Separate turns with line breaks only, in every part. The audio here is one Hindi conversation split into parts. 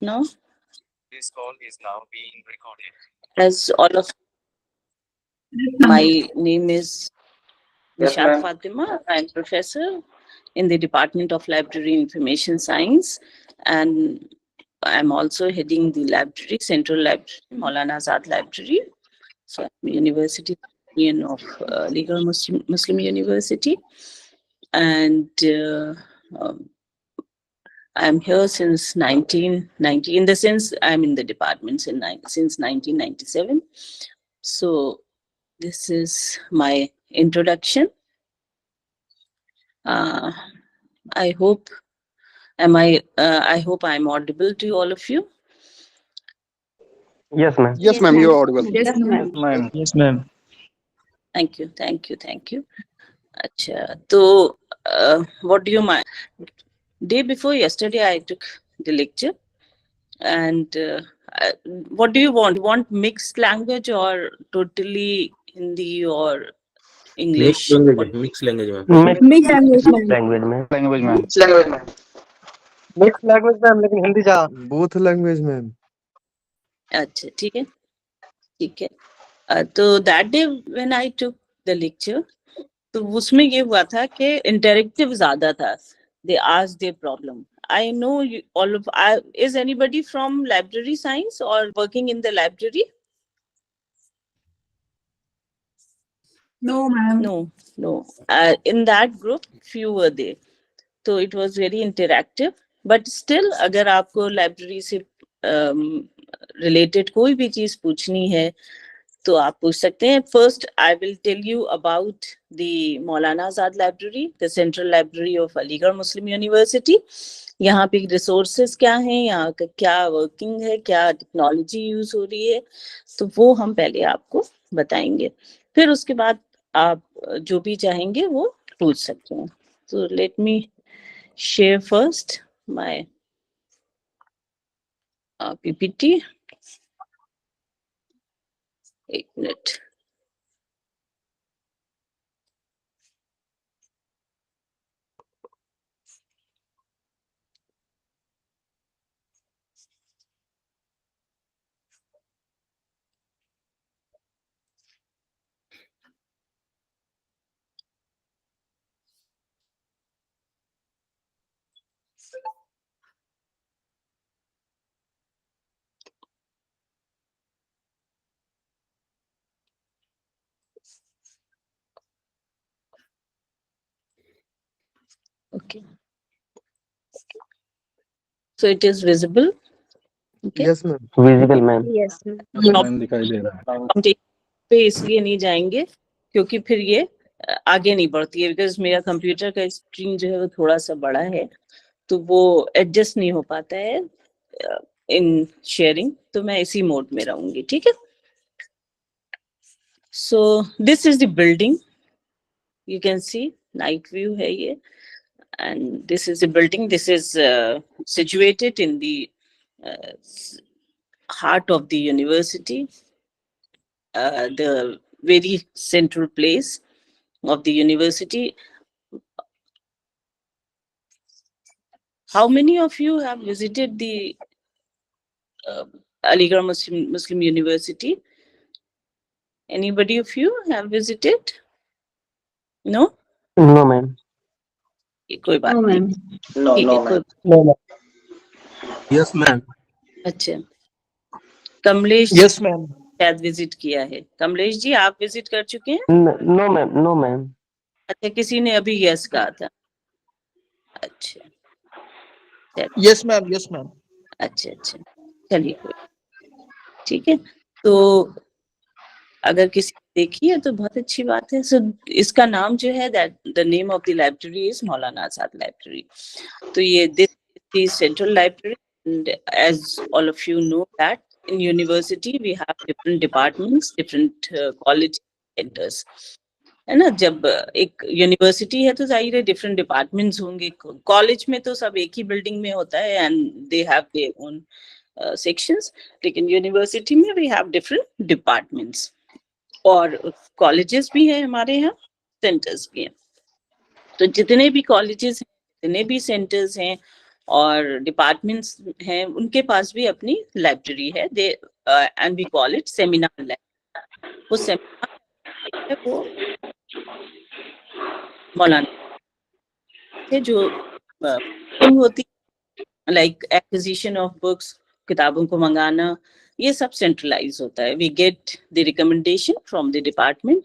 now? This call is now being recorded. As all of my name is
Yes,
Nishat
ma'am.
Fatima. I'm professor in the Department of Library Information Science, and I'm also heading the library, Central Library, Maulana Azad Library. So I'm University Union of Legal Muslim University, and um, I'm here since 1990. In the sense, I'm in the department since 1997. So this is my introduction. Uh, I hope I hope I'm audible to all of you.
Yes, ma'am.
Yes,
Yes,
ma'am,
ma'am.
you're audible.
Yes,
Yes,
ma'am.
ma'am.
Yes, ma'am.
Thank you. अच्छा, तो what do you mind? Day before yesterday, I took the lecture, and uh, what do you want? Want mixed language or totally Hindi or
Mixed
English?
language, mixed language, ma'am.
Mixed language, ma'am.
Language, ma'am.
Language, ma'am.
Mixed language, ma'am. Mixed language, ma'am, लेकिन हिंदी जा.
Both language, ma'am.
अच्छा, ठीक है. तो that day when I took the lecture, तो उसमें ये हुआ था कि इंटरेक्टिव ज्यादा था. They asked their problem. I know you, all of. Is anybody from library science or working in the library?
No, ma'am.
No. In that group, few were there. So it was very interactive. But still, अगर आपको library से related कोई भी चीज पूछनी है, तो आप पूछ सकते हैं. First, I will tell you about the Maulana Azad Library, the Central Library of Aligarh Muslim University. यहाँ पे रिसोर्सेज क्या हैं, यहाँ का क्या वर्किंग है, क्या टेक्नोलॉजी यूज हो रही है, तो वो हम पहले आपको बताएंगे. फिर उसके बाद आप जो भी चाहेंगे वो पूछ सकते हैं. So let me share first my PPT. एक minute. Okay. So it is visible. Okay.
Yes, ma'am.
Visible, ma'am.
Yes, ma'am.
Ma'am दिखाई दे रहा है.
हम पे इसलिए नहीं जाएंगे क्योंकि फिर ये आगे नहीं बढ़ती है, बिकॉज मेरा कंप्यूटर का स्क्रीन जो है वो थोड़ा सा बड़ा है, तो वो एडजस्ट नहीं हो पाता है इन शेयरिंग. तो मैं इसी मोड में रहूंगी. ठीक है. सो this is the building. You can see night view है ये. And this is a building. This is situated in the heart of the university, the very central place of the university. How many of you have visited the Aligarh Muslim University? Anybody of you have visited? No?
No, ma'am.
कोई बात
No,
नहीं.
ma'am.
No,
ठीक
no,
है.
ma'am. No, ma'am.
Yes, ma'am.
अच्छा, कमलेश
Yes, ma'am.
शायद विजिट किया है. कमलेश जी, आप विजिट कर चुके हैं?
No, ma'am. No, ma'am.
अच्छा, किसी ने अभी यस कहा था. अच्छा.
Yes, ma'am. Yes, ma'am.
अच्छा. चलिए, ठीक है. तो अगर किसी ने देखी है तो बहुत अच्छी बात है. सो इसका नाम जो है, that the name of the library is Maulana Azad library. तो ये this central library, and as all of you know that in university we have different departments, different college centers, है ना. जब एक यूनिवर्सिटी है तो जाहिर है डिफरेंट डिपार्टमेंट्स होंगे. कॉलेज में तो सब एक ही बिल्डिंग में होता है and they have their own sections, लेकिन यूनिवर्सिटी में वी हैव डिफरेंट डिपार्टमेंट्स. और कॉलेजेस भी हैं हमारे यहाँ, सेंटर्स भी हैं. तो जितने भी कॉलेजेस हैं, जितने भी सेंटर्स हैं और डिपार्टमेंट्स हैं उनके पास भी अपनी लाइब्रेरी है, they and we call it seminar lab. वो सेमिनार है वो मौलाना थे जो होती लाइक एक्विजिशन ऑफ बुक्स, किताबों को मंगाना, ये सब सेंट्रलाइज होता है। We get the recommendation from the department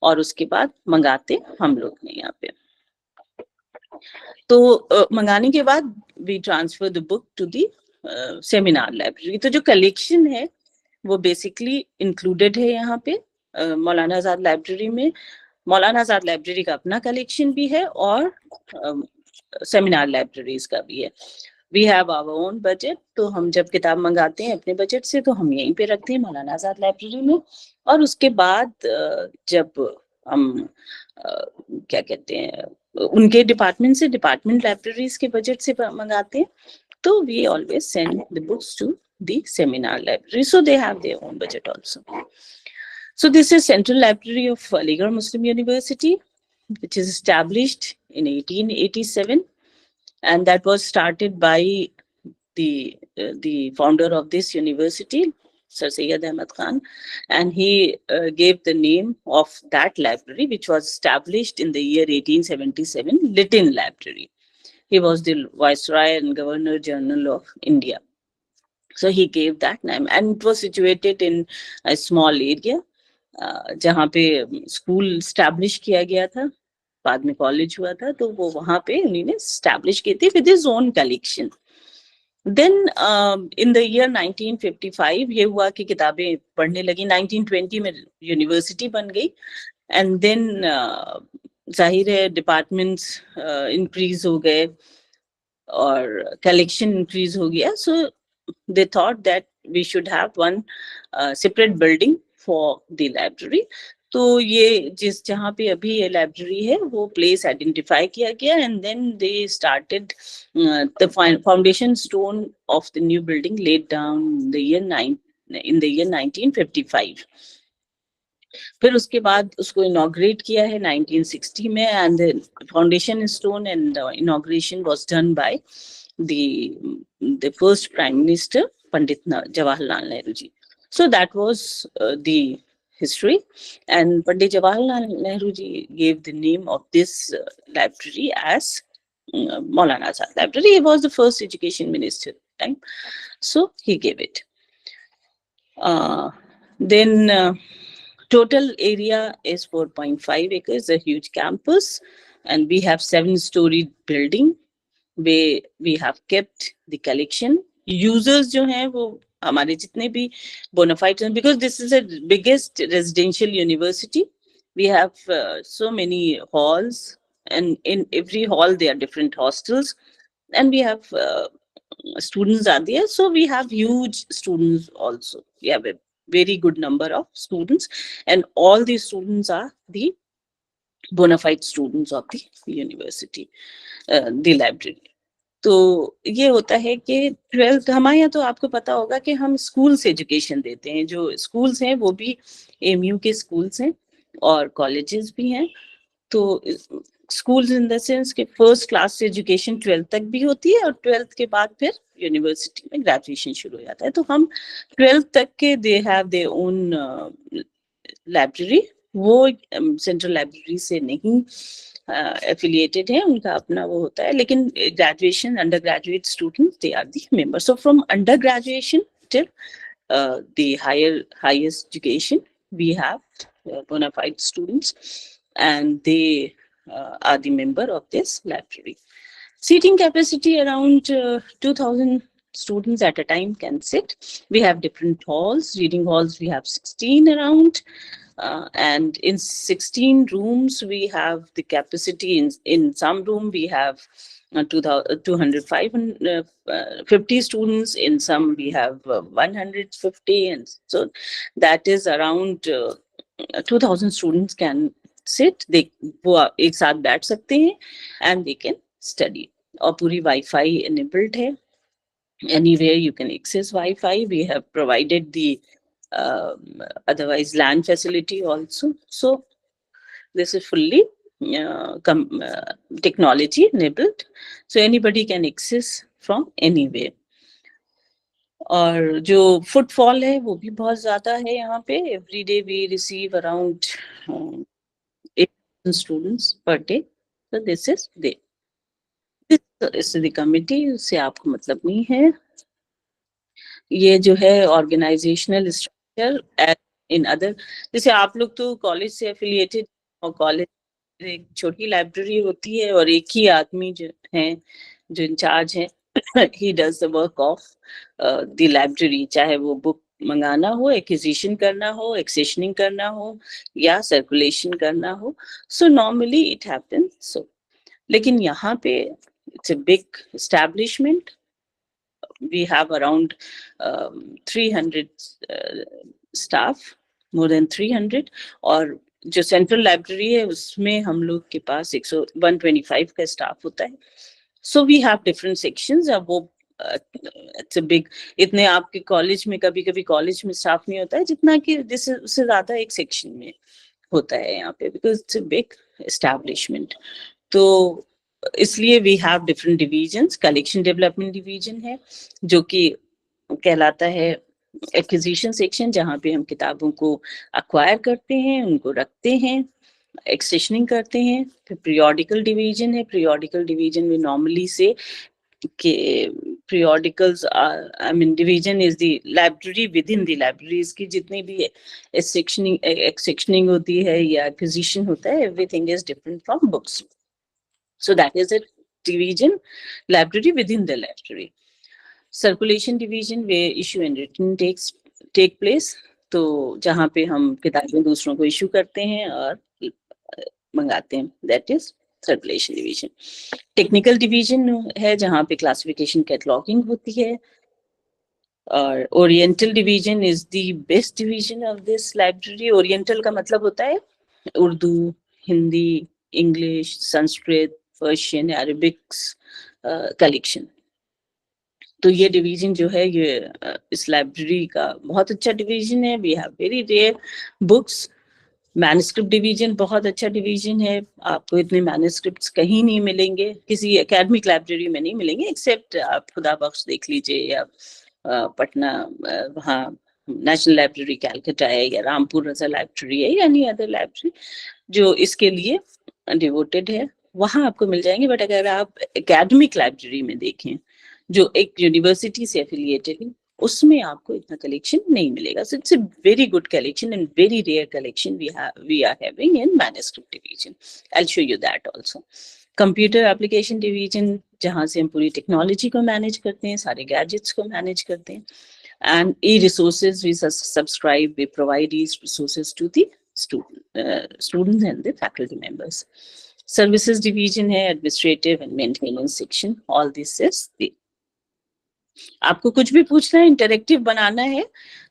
और उसके बाद मंगाते हम लोग हैं यहाँ पे। तो मंगाने के बाद we transfer the book to the seminar library. तो जो कलेक्शन है वो बेसिकली इंक्लूडेड है यहाँ पे मौलाना आजाद लाइब्रेरी में। मौलाना आजाद लाइब्रेरी का अपना कलेक्शन भी है और सेमिनार लाइब्रेरीज का भी है। We have our own budget, तो हम जब किताब मंगाते हैं अपने बजट से तो हम यहीं पे रखते हैं मौलाना आजाद लाइब्रेरी में। और उसके बाद जब हम क्या कहते हैं उनके डिपार्टमेंट से डिपार्टमेंट लाइब्रेरीज के बजट से मंगाते हैं, तो we always send the books to the seminar library, so they have their own budget also. So this is Central Library of Aligarh Muslim University, which is established in 1887, and that was started by the founder of this university, Sir Syed Ahmad Khan, and he gave the name of that library, which was established in the year 1877, Lytton Library. He was the Viceroy and Governor General of India. So he gave that name, and it was situated in a small area, जहाँ पे स्कूल स्टैब्लिश किया गया था, बाद में कॉलेज हुआ था, तो वो वहाँ पे उन्होंने स्टैब्लिश की थी with his own collection. Then in the year 1955 ये हुआ कि किताबें पढ़ने लगी। 1920 में यूनिवर्सिटी बन गई, एंड देन जाहिर है डिपार्टमेंट्स इंक्रीज हो गए और कलेक्शन इंक्रीज हो गया। सो they thought that we should have one separate building for the library. तो ये जहाँ पे अभी ये लाइब्रेरी है वो प्लेस आइडेंटिफाई किया गया, and then they started the foundation stone of the new building laid down in the year 1955. फिर उसके बाद उसको इनॉग्रेट किया है 1960 में, and the foundation stone and inauguration was done by the first Prime Minister, Pandit Jawaharlal Nehru ji. So that was the history, and Pandit Jawaharlal Nehru ji gave the name of this library as Maulana Azad Library. He was the first education minister at the time, so he gave it. Then total area is 4.5 acres, a huge campus, and we have 7-story building where we have kept the collection. Users जो हैं वो हमारे जितने भी bona fides हैं, because this is the biggest residential university. We have so many halls, and in every hall there are different hostels, and we have students are there, so we have huge students also. We have a very good number of students, and all these students are the bona fide students of the university, the library. तो ये होता है कि 12th हमारे यहाँ, तो आपको पता होगा कि हम स्कूल से एजुकेशन देते हैं। जो स्कूल्स हैं वो भी एमयू के स्कूल्स हैं और कॉलेजेस भी हैं। तो स्कूल्स इन द सेंस कि फर्स्ट क्लास से एजुकेशन 12th तक भी होती है, और 12th के बाद फिर यूनिवर्सिटी में ग्रेजुएशन शुरू हो जाता है। तो हम 12th तक के they have their own library, वो सेंट्रल लाइब्रेरी से नहीं affiliated है, उनका अपना वो होता है। लेकिन graduation, undergraduate students, they are the members. So from undergraduation till the highest education, we have bona fide students, and they are the member of this library. Seating capacity around 2,000 students at a time can sit. We have different halls. Reading halls we have 16 around. And in 16 rooms, we have the capacity in some room we have 250 students, in some we have 150, and so that is around 2,000 students can sit. They वो एक साथ बैठ सकते हैं and they can study. और पूरी Wi-Fi enabled है. Anywhere you can access Wi-Fi. We have provided the otherwise LAN facility also. So this is fully technology enabled, so anybody can access from anywhere. और जो फुटफॉल है वो भी बहुत ज्यादा है यहाँ पे। Every day we receive around 8,000 students per day. So this is the committee, उससे आपको मतलब नहीं है। ये जो है ऑर्गेनाइजेशनल स्ट्रक्चर इन अदर, जैसे आप लोग तो कॉलेज से एफिलिएटेड, और कॉलेज एक छोटी लाइब्रेरी होती है और एक ही आदमी जो है जो इंचार्ज है, he does the work of the library, चाहे वो बुक मंगाना हो, एक्विजिशन करना हो, एक्सेशनिंग करना हो या सर्कुलेशन करना हो। So normally it happens so. लेकिन यहाँ पे it's a big establishment, we have around 300 staff, more than 300। और जो सेंट्रल लाइब्रेरी है उसमें हम लोग के पास 125 का स्टाफ होता है। So we have different sections. अब वो इट्स अ बिग, इतने आपके कॉलेज में कभी कभी कॉलेज में स्टाफ नहीं होता है जितना कि उससे ज्यादा एक सेक्शन में होता है यहाँ पे, because it's a big establishment. तो इसलिए we have different divisions. Collection development division है जो कि कहलाता है एक्विजिशन सेक्शन, जहाँ पे हम किताबों को अक्वायर करते हैं, उनको रखते हैं, एक्सेशनिंग करते हैं। फिर पीरियोडिकल डिवीजन है। पीरियोडिकल डिवीजन में नॉर्मली से कि periodicals are, I mean division is the library within the libraries की जितनी भी sectioning होती है या acquisition होता है, everything is different from books. So that is a division, library within the library. Circulation division where issue and return take place, तो जहाँ पे हम किताबें दूसरों को issue करते हैं और मंगाते हैं, that is circulation division. Technical division है जहाँ पे क्लासिफिकेशन कैटलॉगिंग होती है। और oriental division is the best division of this library. Oriental का मतलब होता है Urdu, Hindi, English, Sanskrit, Persian, Arabics collection. तो ये डिवीजन जो है ये इस लाइब्रेरी का बहुत अच्छा डिवीजन है। We have very rare books. Manuscript division बहुत अच्छा डिवीजन है। आपको इतने मैन्युस्क्रिप्ट्स कहीं नहीं मिलेंगे, किसी एकेडमिक लाइब्रेरी में नहीं मिलेंगे, एक्सेप्ट आप खुदा बख्श देख लीजिए या पटना वहाँ नेशनल लाइब्रेरी कैलकाटा है या रामपुर रजा लाइब्रेरी है या एनी अदर लाइब्रेरी जो इसके लिए डिवोटेड है, वहाँ आपको मिल जाएंगे। बट अगर आप एकेडमिक लाइब्रेरी में देखें जो एक यूनिवर्सिटी से एफिलिएटेड है, उसमें आपको इतना कलेक्शन नहीं मिलेगा। So it's a very good collection and very rare collection we are having in manuscript division. I will show you that also. Computer application division जहाँ से हम पूरी टेक्नोलॉजी को मैनेज करते हैं, सारे गैजेट्स को मैनेज करते हैं। And e resources we subscribe, we provide e resources to the students and the faculty members. Services division है, administrative and maintenance section. All this is the, आपको कुछ भी पूछना है, इंटरेक्टिव बनाना है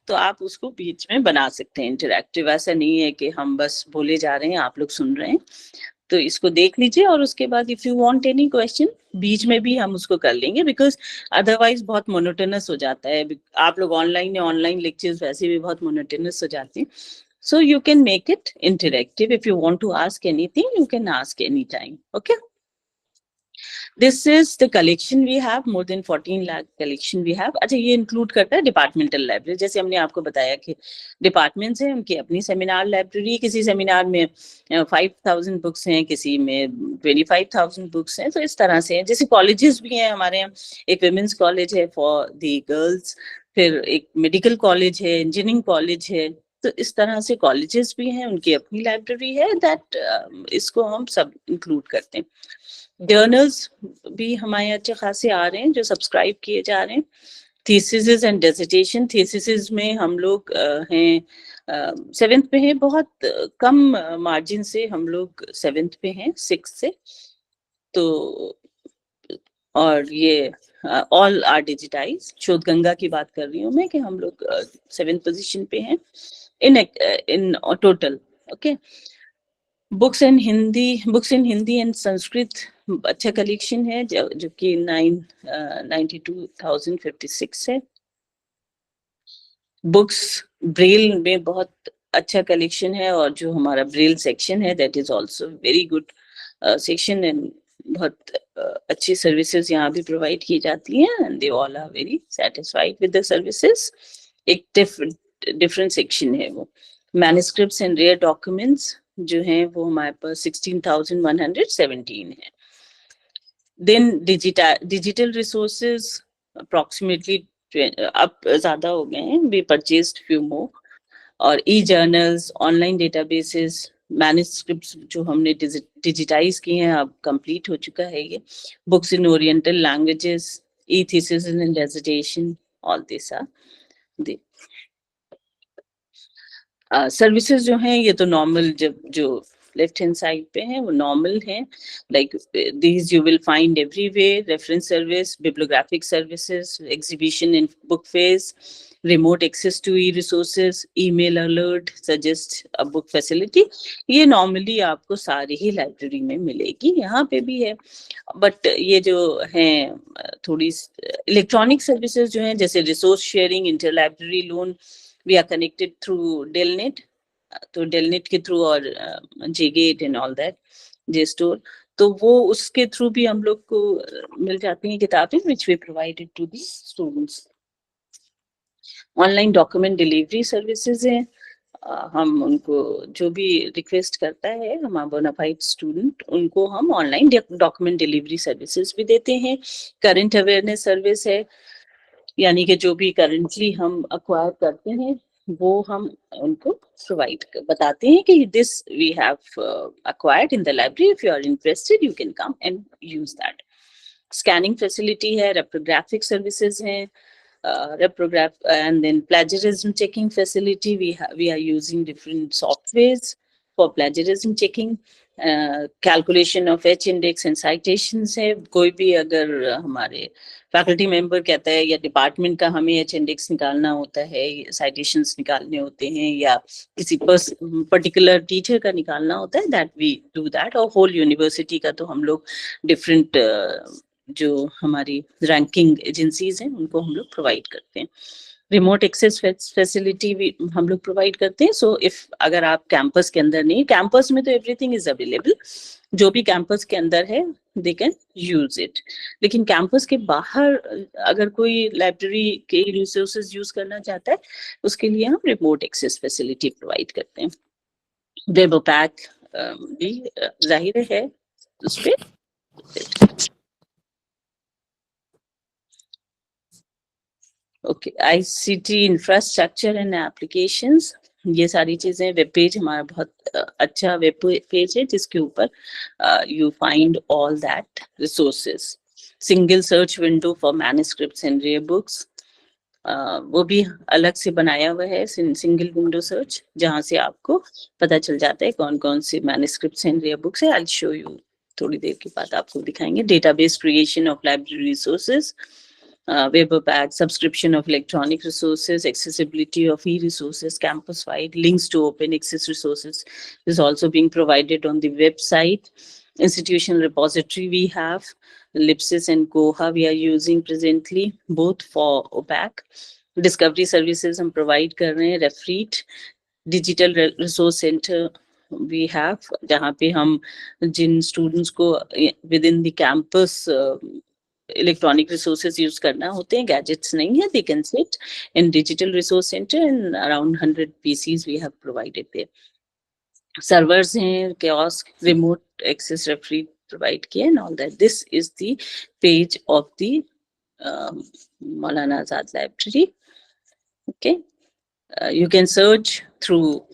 तो आप उसको बीच में बना सकते हैं इंटरेक्टिव। ऐसा नहीं है कि हम बस बोले जा रहे हैं आप लोग सुन रहे हैं। तो इसको देख लीजिए और उसके बाद if you want any question बीच में भी हम उसको कर लेंगे, बिकॉज अदरवाइज बहुत मोनोटोनस हो जाता है। आप लोग ऑनलाइन लेक्चर्स वैसे भी बहुत मोनोटोनस हो जाते हैं। So you can make it interactive. If you want to ask anything, you can ask anytime. Okay. This is the collection we have, more than 14 lakh collection we have. अच्छा, ये include करता है डिपार्टमेंटल लाइब्रेरी। जैसे हमने आपको बताया कि डिपार्टमेंट्स हैं, उनकी अपनी सेमिनार लाइब्रेरी, किसी सेमिनार में 5,000 बुक्स हैं, किसी में 25,000 बुक्स हैं। तो इस तरह से जैसे कॉलेजेस भी हैं हमारे यहाँ, एक विमेंस कॉलेज है फॉर द गर्ल्स, फिर एक मेडिकल कॉलेज है, इंजीनियरिंग कॉलेज है। तो इस तरह से कॉलेजेस भी हैं, उनकी अपनी लाइब्रेरी है। दैट इसको हम सब इंक्लूड करते हैं। जर्नल्स भी हमारे अच्छे खासे आ रहे हैं जो सब्सक्राइब किए जा रहे हैं। थीसिस एंड डिसर्टेशन, थीसिस में हम लोग हैं 7th पे हैं, बहुत कम मार्जिन से हम लोग 7th पे हैं 6 से। तो और ये ऑल आर डिजिटाइज। शोध गंगा की बात कर रही हूँ मैं कि हम लोग 7th पोजीशन पे हैं in total. Okay. Books in Hindi and Sanskrit अच्छा कलेक्शन है जो कि 92,056 है। बुक्स ब्रेल में बहुत अच्छा कलेक्शन है और जो हमारा ब्रेल सेक्शन है that is also very good section and बहुत अच्छी सर्विसेज यहाँ भी प्रोवाइड की जाती हैं and they all are very satisfied with the services. एक डिफरेंट सेक्शन है वो, मैन्युस्क्रिप्ट्स एंड रेयर डॉक्यूमेंट्स जो हैं वो हमारे पास 16,117 है। देन डिजिटल रिसोर्सेज अप्रोक्सीमेटली अब ज्यादा हो गए हैं, वी परचेज्ड फ्यू मोर, और ई जर्नल्स, ऑनलाइन डेटाबेसेस, मैन्युस्क्रिप्ट्स जो हमने डिजिटाइज किए हैं अब कंप्लीट हो चुका है ये, books in oriental languages, e thesis in dissertation, all this are the services जो हैं ये तो नॉर्मल, जो लेफ्ट हैंड साइड पे हैं वो नॉर्मल हैं, like these you will find everywhere, reference service, bibliographic services, exhibition and book fairs, remote access to e-resources, email alert, suggest a book facility, ये नॉर्मली आपको सारी ही लाइब्रेरी में मिलेगी, यहाँ पे भी है। बट ये जो हैं थोड़ी इलेक्ट्रॉनिक सर्विसेज जो हैं, जैसे resource sharing, inter library loan, we are connected through DELNET, तो डेलनेट के थ्रू, और J Gate and all that, JSTOR, तो वो उसके थ्रू भी हम लोग को मिल जाती हैं किताबें, which we provided to the students. Online document delivery services हैं, हम उनको जो भी रिक्वेस्ट करता है हमारा बोनाफाइड स्टूडेंट, उनको हम ऑनलाइन डॉक्यूमेंट डिलीवरी सर्विसेज भी देते हैं। करंट अवेयरनेस सर्विस है, यानी कि जो भी करंटली हम अक्वायर करते हैं वो हम उनको प्रोवाइड बताते हैं कि this we have acquired in the library, if you are interested you can come and use that. Scanning facility है, रेप्रोग्राफिक सर्विसेज हैं, reprograph, and then plagiarism checking facility, we are using different softwares for plagiarism checking, calculation of H index and citations है, कोई भी अगर हमारे फैकल्टी मेंबर कहता है या डिपार्टमेंट का हमें H index निकालना होता है, citations निकालने होते हैं, या किसी पर्टिकुलर टीचर का निकालना होता है, that we do that, और होल यूनिवर्सिटी का तो हम लोग डिफरेंट जो हमारी रैंकिंग एजेंसीज हैं उनको हम लोग प्रोवाइड करते हैं। रिमोट एक्सेस फैसिलिटी भी हम लोग प्रोवाइड करते हैं। सो इफ अगर आप कैंपस के अंदर नहीं, कैंपस में तो एवरीथिंग इज अवेलेबल, जो भी कैंपस के अंदर है दे कैन यूज इट, लेकिन कैंपस के बाहर अगर कोई लाइब्रेरी के रिसोर्सेज यूज करना चाहता है उसके लिए हम रिमोट एक्सेस फैसिलिटी प्रोवाइड करते हैं। वेब पैक भी जाहिर है उस पर। Okay, ICT infrastructure and applications, ये सारी चीजें, वेब पेज हमारा बहुत अच्छा वेब पेज है जिसके ऊपर you find all that resources. Single search window for manuscripts and rare books, वो भी अलग से बनाया हुआ है, सिंगल विंडो सर्च, जहाँ से आपको पता चल जाता है कौन कौन से मैन्युस्क्रिप्ट्स एंड रेयर बुक्स है। आई विल शो यू, थोड़ी देर के बाद आपको दिखाएंगे। Database creation of library resources, web pack, subscription of electronic resources, accessibility of e-resources, campus-wide, links to open access resources is also being provided on the website. Institutional repository we have, Lipsys and Koha we are using presently, both for OPAC. Discovery services हम provide कर रहे हैं, Refreet, Digital Resource Center we have, जहाँ पे हम जिन students को within the campus electronic resources use करना होते हैं, गैजेट्स नहीं है, they can sit in digital resource centre and around 100 PCs we have provided there. Servers हैं, kiosk, remote access referee provide किए and all that. This is the page of the Maulana Azad library. Okay, you can search through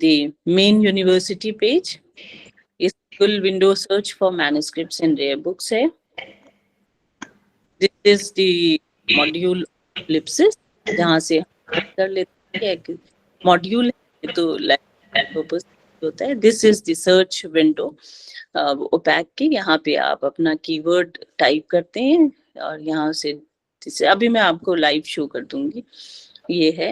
the main university page. Is full window search for manuscripts and rare books है। This is the module Lipsys, जहाँ से हम कर लेते हैं मॉड्यूल तो पर्पस होता है। This is the search window OPAC की, यहाँ पे आप अपना कीवर्ड टाइप करते हैं और यहाँ से अभी मैं आपको लाइव शो कर दूंगी, ये है,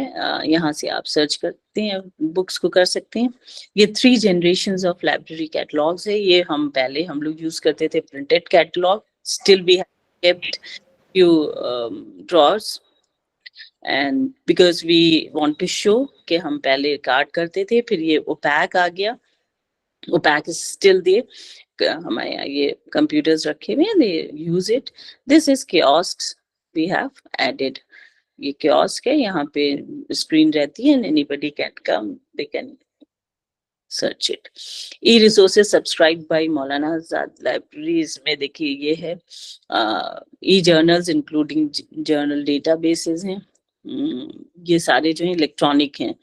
यहाँ से आप सर्च करते हैं, बुक्स को कर सकते हैं। ये 3 generations ऑफ लाइब्रेरी कैटलॉग्स है। ये पहले हम लोग यूज करते थे printed catalogue, still we have kept few drawers and because we want to show कि हम पहले कार्ड करते थे, फिर ये ओपैक आ गया OPAC is still there. हमारे यहाँ ये computers रखे हुए हैं, they use it. This is kiosks we have added. ये kiosk है, यहाँ पे screen रहती है and anybody can come, they can search it. E-resources subscribed by Maulana Azad Libraries में देखिए ये है e-journals including journal databases हैं. ये सारे जो हैं इलेक्ट्रॉनिक हैं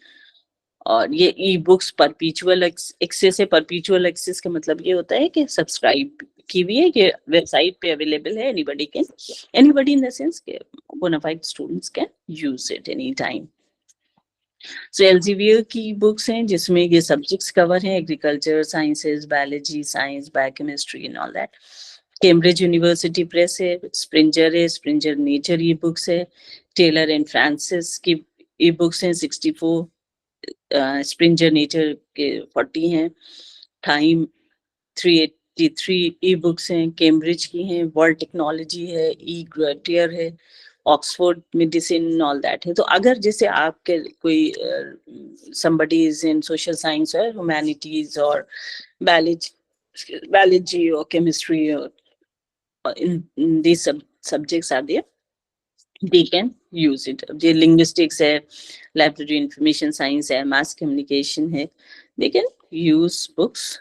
और ये ई-बुक्स परपीचुअल एक्सेस है. परपीचुअल एक्सेस का मतलब ये होता है कि सब्सक्राइब की हुई है, ये वेबसाइट पे अवेलेबल है, anybody in the sense के bona fide students can use it anytime. So Elsevier की बुक्स हैं जिसमें ये सब्जेक्ट्स कवर हैं, agriculture, sciences, biology, science, biochemistry and all that. Cambridge university press है, स्प्रिंजर नेचर ई बुक्स है, टेलर एंड फ्रांसिस की ई बुक्स हैं 64, स्प्रिंजर नेचर के 40 हैं, टाइम 383 ई बुक्स हैं, कैम्ब्रिज की हैं, वर्ल्ड टेक्नोलॉजी है, ई ग्रेटियर है, ऑक्सफोर्ड मेडिसिन ऑल दैट है. तो अगर जैसे आपके कोई somebody is in social science or humanities or biology or chemistry or in these subjects are there, they can use it. जो linguistics है, library information science है, mass communication है, they can use books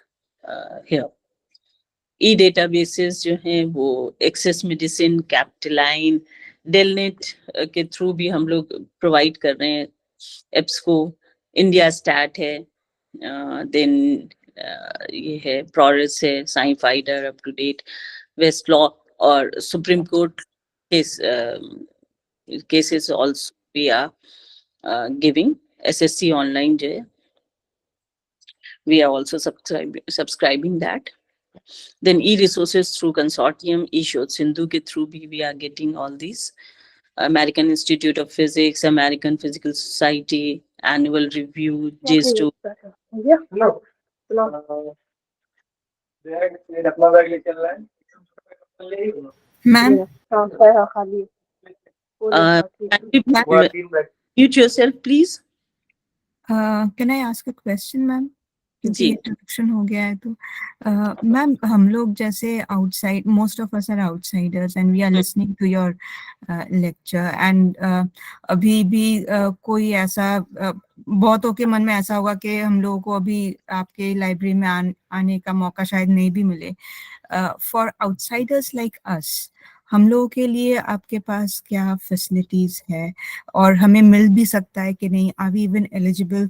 here. E-databases जो हैं वो एक्सेस मेडिसिन, कैपिटलाइन, डेलनेट के थ्रू भी हम लोग प्रोवाइड कर रहे हैं. एप्सको, इंडिया स्टैट है, देन ये है प्रोरेस है, SciFinder, up to date, West Law और Supreme Court cases also we are giving. SSC online जो है we are also subscribing that. Then e-resources through consortium, eShod Sindhu ke through bhi we are getting all these. American Institute of Physics, American Physical Society, annual review, JSTO.
Ma'am,
Mute yourself, please.
can I ask a question, ma'am?
जी.
इंट्रोडक्शन हो गया है तो मैम हम लोग जैसे outside, most of us are outsiders and we are listening to your lecture and अभी भी कोई ऐसा बहुतों के मन में ऐसा होगा कि हम लोगों को अभी आपके लाइब्रेरी में आने का मौका शायद नहीं भी मिले. फॉर आउटसाइडर्स लाइक अस, हम लोगों के लिए आपके पास क्या फैसिलिटीज है और हमें मिल भी सकता है कि नहीं? Are we even eligible?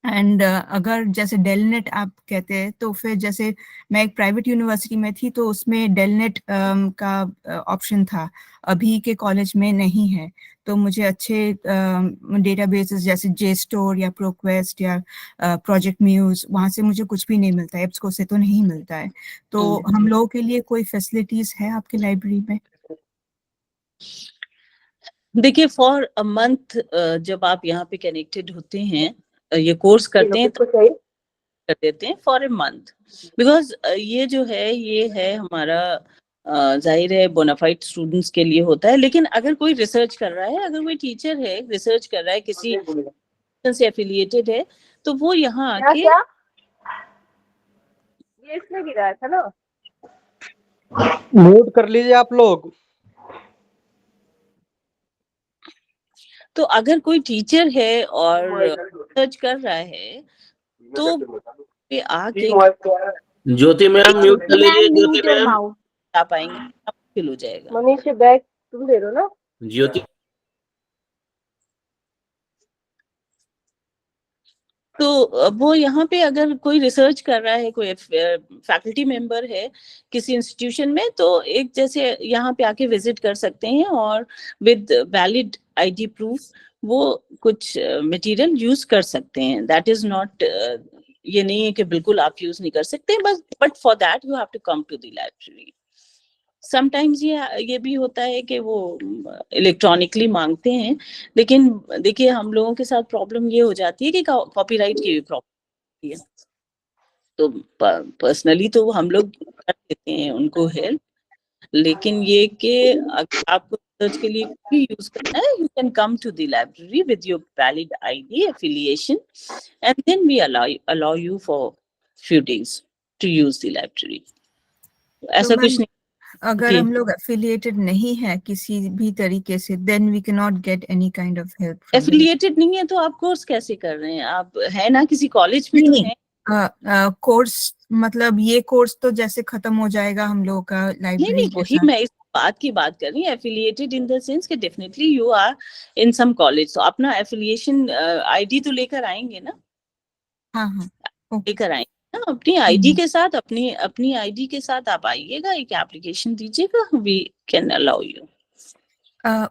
And अगर जैसे डेलनेट आप कहते हैं तो फिर जैसे मैं एक प्राइवेट यूनिवर्सिटी में थी तो उसमें डेलनेट का ऑप्शन था, अभी के कॉलेज में नहीं है. तो मुझे अच्छे डेटाबेसेस जैसे JSTOR या ProQuest या प्रोजेक्ट म्यूज, वहाँ से मुझे कुछ भी नहीं मिलता है, EBSCO से तो नहीं मिलता है. तो हम लोगों के लिए कोई फैसिलिटीज है आपके लाइब्रेरी में?
देखिए, फॉर अ मंथ जब आप यहाँ पे कनेक्टेड होते हैं, ये कोर्स करते हैं तो कर देते हैं फॉर ए मंथ, बिकॉज ये जो है ये है हमारा जाहिर है बोनाफाइड स्टूडेंट्स के लिए होता है. लेकिन अगर कोई रिसर्च कर रहा है, अगर कोई टीचर है रिसर्च कर रहा है, किसी से एफिलिएटेड है, तो वो यहाँ आके
ये इसमें गिरा था ना,
म्यूट कर लीजिए आप लोग.
तो अगर कोई टीचर है और रिसर्च कर रहा है तो पे आके
ज्योति मैम म्यूट कर लीजिए. ज्योति मैम
आ पाएंगे, मुश्किल हो जाएगा.
मनीष से बैग तुम दे दो ना.
ज्योति
तो वो यहाँ पे अगर कोई रिसर्च कर रहा है, कोई फैकल्टी मेंबर है किसी इंस्टीट्यूशन में, तो एक जैसे यहाँ पे आके विजिट कर सकते हैं और विद वैलिड ID प्रूफ वो कुछ मटेरियल यूज कर सकते हैं. दैट इज नॉट, ये नहीं है कि बिल्कुल आप यूज नहीं कर सकते, but for that you have to come to the library. Sometimes ये भी होता है कि वो इलेक्ट्रॉनिकली मांगते हैं, लेकिन देखिए हम लोगों के साथ प्रॉब्लम ये हो जाती है कि कॉपीराइट की भी प्रॉब्लम है. तो पर्सनली तो हम लोग कर देते हैं उनको हेल्प, लेकिन ये कि अगर आपको रिसर्च के लिए भी यूज करना है, you can come to the library with your valid ID affiliation and then we allow you for few days to use the library. ऐसा
तो
कुछ
मैम,
नहीं।
अगर
जी।
हम लोग एफिलिएटेड नहीं है किसी भी तरीके से, then we can not get any kind of help.
Affiliated नहीं है तो आप कोर्स कैसे कर रहे हैं? आप है ना किसी कॉलेज में तो
नहीं,
हैं?
कोर्स मतलब ये कोर्स तो जैसे खत्म हो जाएगा हम लोग का
नहीं
लाइब्रेरी
नहीं,
के
वही
साथ।
मैं इस बात की बात कर रही हूँ, एफिलिएटेड इन द सेंस कि definitely you are in some college, तो अपना एफिलिएशन आईडी तो लेकर आएंगे ना,
हाँ हाँ, ओके।
लेकर आएंगे ना अपनी आईडी के साथ, अपनी अपनी आईडी के साथ आप आइएगा, एक एप्लीकेशन दीजिएगा, we can allow you.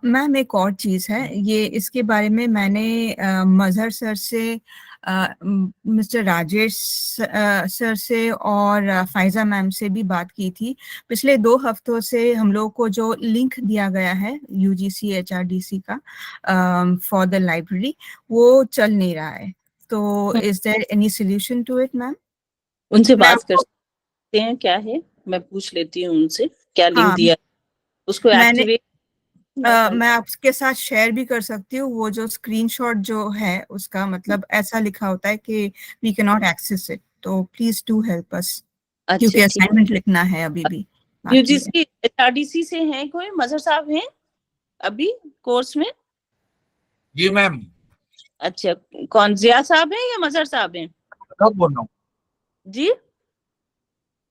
Ma'am एक और चीज है, ये इसके बारे में मैंने मजहर सर से, मिस्टर राजेश सर से और फाइजा मैम से भी बात की थी। पिछले 2 हफ्तों से हम लोग को जो लिंक दिया गया है यूजीसी HRDC का फॉर द लाइब्रेरी, वो चल नहीं रहा है। तो is there any solution to it ma'am?
उनसे
मैं
बात कर सकते हैं, क्या है मैं पूछ लेती हूँ उनसे, क्या लिंक
हाँ,
दिया उसको
मैंने
एक्टिवेट।
मैं आपके साथ शेयर भी कर सकती हूँ, वो जो स्क्रीनशॉट जो है उसका मतलब ऐसा लिखा होता है कि we can not access it, तो प्लीज डू हेल्प अस, क्योंकि
अच्छा ठीक।
असाइनमेंट लिखना है अभी भी बाकी है।
यूजीसी HRDC से हैं कोई? मजहर साहब हैं अभी कोर्स में?
जी मैम।
अच्छा, कौन, जिया साहब हैं या मजहर साहब हैं?
कब बोल रहा हूँ
जी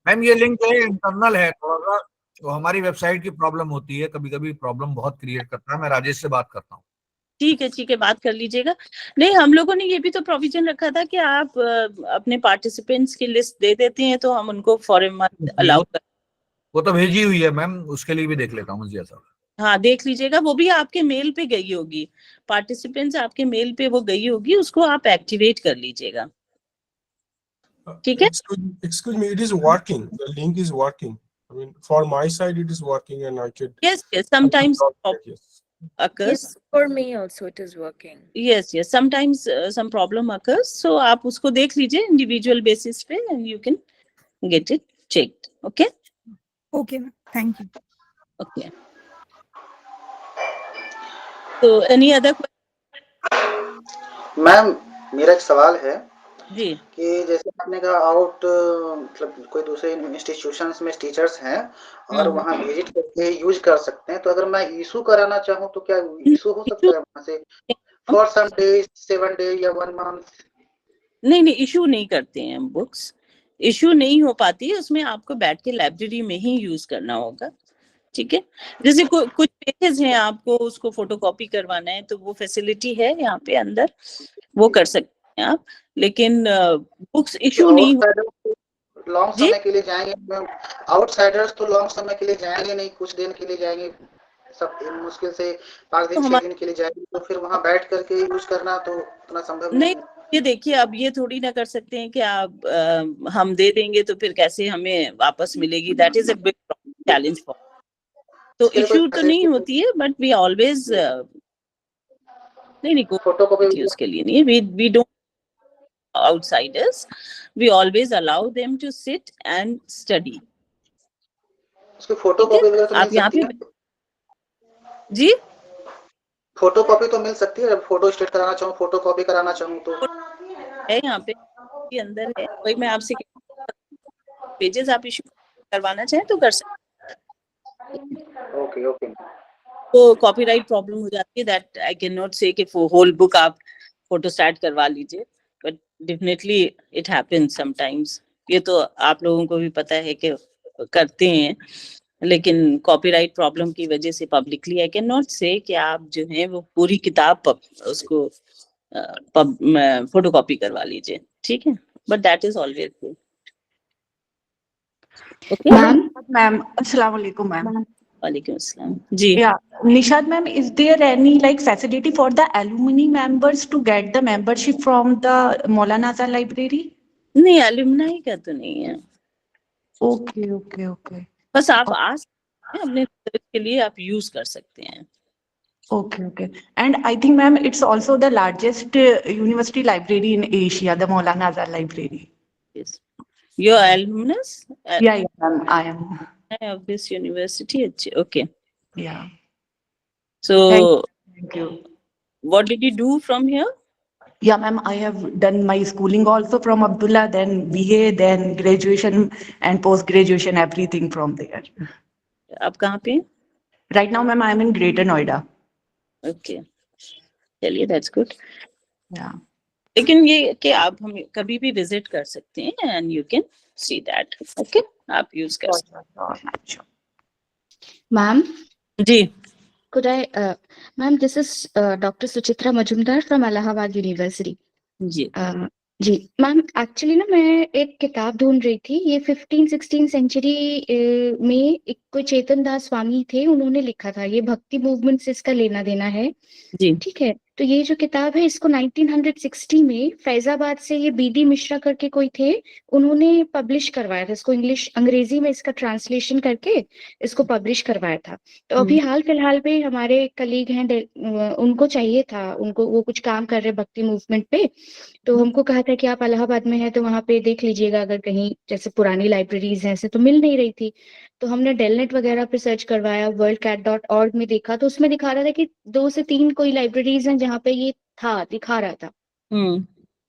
मैम, ये लिंक है इंटरनल है थोड़ा सा, तो हमारी वेबसाइट की प्रॉब्लम होती है, कभी कभी प्रॉब्लम बहुत क्रिएट करता है। मैं राजेश से बात करता हूँ।
ठीक है, बात कर लीजिएगा। नहीं, हम लोगों ने ये भी तो प्रोविजन रखा था कि आप अपने पार्टिसिपेंट्स की लिस्ट दे देते हैं तो हम उनको फॉर ए मंथ अलाउ कर।
वो तो भेजी हुई है मैम, उसके लिए भी देख लेता हूँ जी साहब।
हाँ देख लीजिएगा, वो भी आपके मेल पे गई होगी, पार्टिसिपेंट्स आपके मेल पे वो गई होगी, उसको आप एक्टिवेट कर लीजिएगा। ठीक है।
Excuse me, it is working. The link is working. I mean, for my side, it is working, and I could.
Yes, sometimes
Yes.
occurs.
Yes, for me also it is working.
Yes, sometimes some problem occurs, so आप उसको देख लीजिए individual basis पे and you can get it checked. Okay?
Okay, thank you.
Okay. So any other question?
Ma'am मेरा एक सवाल है
जी
कि जैसे आपने कहा आउट मतलब कोई दूसरे इंस्टीट्यूशंस में टीचर्स हैं और वहाँ विजिट करके यूज कर सकते हैं, तो अगर मैं इशू कराना चाहूँ तो क्या इशू हो सकता है वहाँ से फॉर सम डेज, 7 days या 1 month?
नहीं, इशू नहीं करते हैं हम, बुक्स इशू नहीं हो पाती है, उसमें आपको बैठ के लाइब्रेरी में ही यूज करना होगा। ठीक है, जैसे कुछ पेजेस हैं आपको उसको फोटोकॉपी करवाना है तो वो फैसिलिटी है यहाँ पे अंदर, वो कर सकते हैं आप, लेकिन बुक्स इशू नहीं हो।
लॉन्ग समय के लिए जाएंगे आउटसाइडर्स, तो लॉन्ग समय के लिए जाएंगे नहीं, कुछ दिन के लिए जाएंगे, सब मुश्किल से 5 दिन 6 दिन के लिए जाएंगे, तो फिर वहाँ बैठ करके यूज करना तो उतना संभव नहीं है।
ये देखिए, अब ये थोड़ी ना कर सकते हैं कि आप हम दे देंगे तो फिर कैसे हमें वापस मिलेगी, that is a big challenge for. तो इशू तो नहीं होती है, बट वी ऑलवेज नहीं
फोटोकॉपी
उसके लिए नहीं, we don't outsiders, we always allow them to sit and study.
उसकी फोटोकॉपी वगैरह तो
आप
मिल
यहाँ
सकती
पे
है?
जी
फोटोकॉपी तो मिल सकती है, फोटो स्टेट कराना चाहूँ, फोटोकॉपी कराना चाहूँ तो
है यहाँ पे अंदर है, वही मैं आपसे पेजेस आप इशू करवाना चाहें तो कर सकते।
ओके
तो कॉपीराइट प्रॉब्लम हो जाती है, दैट आई कैन नॉट से कि होल बुक आप फोटो स्टार्ट करवा लीजिए, but definitely it happens sometimes, ये तो आप लोगों को भी पता है कि करते हैं, लेकिन कॉपीराइट प्रॉब्लम की वजह से पब्लिकली आई कैन नॉट से कि आप जो है वो पूरी किताब उसको फोटोकॉपी करवा लीजिए। ठीक है, but that is always good. Okay
ma'am अस्सलाम वालेकुम मैम।
वालेकुम अस्सलाम जी।
Nishad ma'am, is there any like facility for the alumni members to get the membership from the Maulana Azhar library?
नहीं, alumni का तो नहीं है।
Okay.
बस आप आ सकते हैं, अपने के लिए आप यूज कर सकते हैं।
Okay. And I think ma'am, it's also the largest university library in Asia, the Maulana Azhar library.
Yes. Your alumnus?
Yeah, ma'am, I am.
Of this university. Okay.
Yeah.
So
Thank you.
what did you do from here?
Yeah, ma'am, I have done my schooling also from Abdullah, then BA, then graduation and post-graduation, everything from there.
आप कहाँ पे?
Right now, ma'am, I am in Greater Noida.
Okay, चलिए, दैट्स गुड।
Yeah.
लेकिन ये कि आप हम कभी भी विजिट कर सकते हैं and you can see that. Okay, आप यूज कर सकते
Sure.
Ma'am,
हैं। जी,
could I, ma'am, this is Dr. Suchitra Majumdar from Allahabad University.
जी,
जी मैम, एक्चुअली ना मैं एक किताब ढूंढ रही थी। ये 15-16 सेंचुरी में एक कोई चेतन दास स्वामी थे, उन्होंने लिखा था। ये भक्ति मूवमेंट से इसका लेना देना है,
जी,
ठीक है। तो ये जो किताब है, इसको 1960 में फैजाबाद से ये बीडी मिश्रा करके कोई थे, उन्होंने पब्लिश करवाया था इसको। अंग्रेजी में इसका ट्रांसलेशन करके इसको पब्लिश करवाया था। तो अभी हाल फिलहाल में हमारे कलीग हैं, उनको चाहिए था, उनको वो कुछ काम कर रहे भक्ति मूवमेंट पे, तो हमको कहा था कि आप इलाहाबाद में हैं तो वहां पे देख लीजिएगा, अगर कहीं जैसे पुरानी लाइब्रेरीज हैं ऐसे, तो मिल नहीं रही थी। तो हमने डेलनेट वगैरह पे सर्च करवाया, worldcat.org में देखा, तो उसमें दिखा रहा था कि 2 से 3 कोई लाइब्रेरीज हैं जहाँ पे ये दिखा रहा था,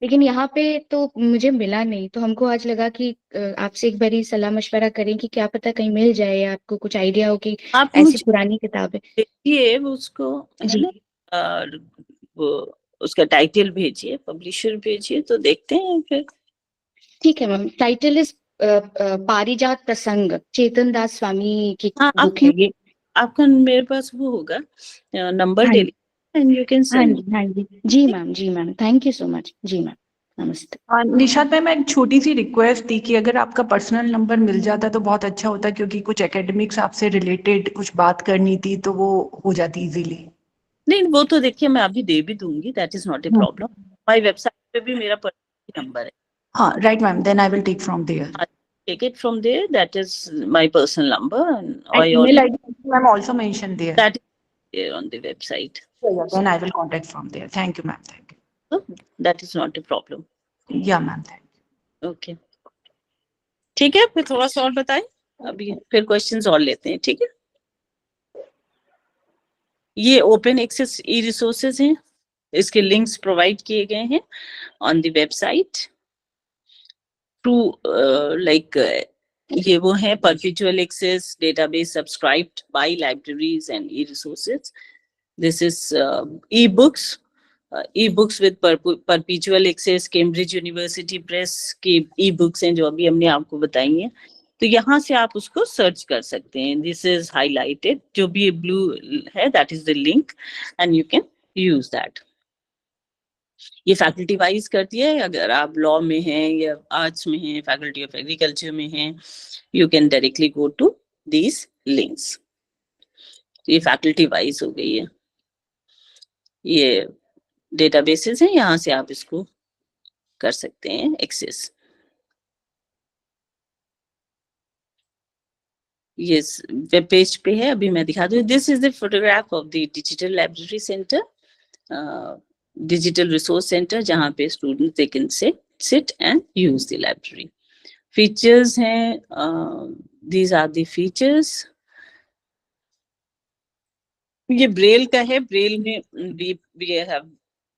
लेकिन यहाँ पे तो मुझे मिला नहीं। तो हमको आज लगा कि आपसे एक बारी सलाह मशवरा करें कि क्या पता कहीं मिल जाए, या आपको कुछ आइडिया हो कि
आप
ऐसी
मुझे
पुरानी किताब है।
देखिए उसको, है
जी।
ना, और वो उसका टाइटल भेजिए, पब्लिशर भेजिए, तो देखते हैं फिर।
ठीक है मैम, टाइटल इज पारिजात प्रसंग, चेतन दास स्वामी की
हाँ,
बुक है ये।
आपका मेरे पास वो होगा, नंबर
हाँ
ले लीजिए एंड यू कैन
हाँ
सेंड।
जी, हाँ जी मैम, जी ma'am, thank you so much. जी मैम, नमस्ते।
निशात मैम, एक छोटी सी रिक्वेस्ट थी कि अगर आपका पर्सनल नंबर मिल जाता तो बहुत अच्छा होता, क्योंकि कुछ एकेडमिक्स आपसे रिलेटेड कुछ बात करनी थी तो वो हो जाती इजीली।
नहीं, वो तो देखिए मैं अभी दे भी दूंगी, that is not a problem. My website पे भी मेरा पर्सनल नंबर है।
हाँ, right ma'am, then I will take from there.
Take it from there. That is my personal number, and I
email
already
ID ma'am also mentioned there.
that is there on the website.
Then I will contact from there. Thank you ma'am, thank you.
So that is not a problem.
Yeah ma'am, thank you.
Okay. ठीक है, फिर थोड़ा सा और बताएं, अभी फिर क्वेश्चंस और लेते हैं, ठीक है। ये ओपन एक्सेस ई रिसोर्सेज हैं, इसके लिंक्स प्रोवाइड किए गए हैं on the website through like ये वो है perpetual access database subscribed by libraries and e-resources. This is e-books with perpetual access, Cambridge University Press की e-books हैं जो अभी हमने आपको बताई हैं। तो यहाँ से आप उसको सर्च कर सकते हैं। This is highlighted, जो भी ब्लू है that is the link and you can use that. ये फैकल्टी वाइज करती है, अगर आप लॉ में हैं या आर्ट्स में हैं, फैकल्टी ऑफ एग्रीकल्चर में हैं, you can directly go to these links. ये फैकल्टी वाइज हो गई है, ये डेटाबेसेस हैं, यहाँ से आप इसको कर सकते हैं एक्सेस। ये वेब पेज पे है, अभी मैं दिखा दूँ। This is the photograph of the digital library centre, digital resource center, जहाँ पे students they can sit and use the library. Features हैं, these are the features. ये ब्रेल का है, ब्रेल में we have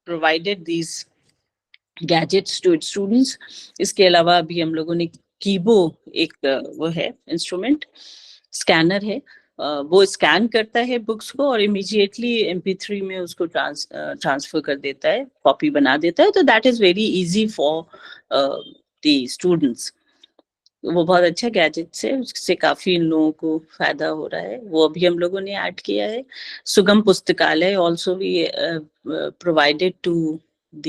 provided these gadgets to students. इसके अलावा अभी हम लोगों ने कीबो एक वो है इंस्ट्रूमेंट, स्कैनर है, वो स्कैन करता है बुक्स को और इमीडिएटली MP3 में उसको ट्रांसफर कर देता है, कॉपी बना देता है। तो that is very easy for the students. वो बहुत अच्छा गैजेट है, उससे काफी लोगों को फायदा हो रहा है। वो अभी हम लोगों ने ऐड किया है। सुगम पुस्तकालय ऑल्सो भी provided to the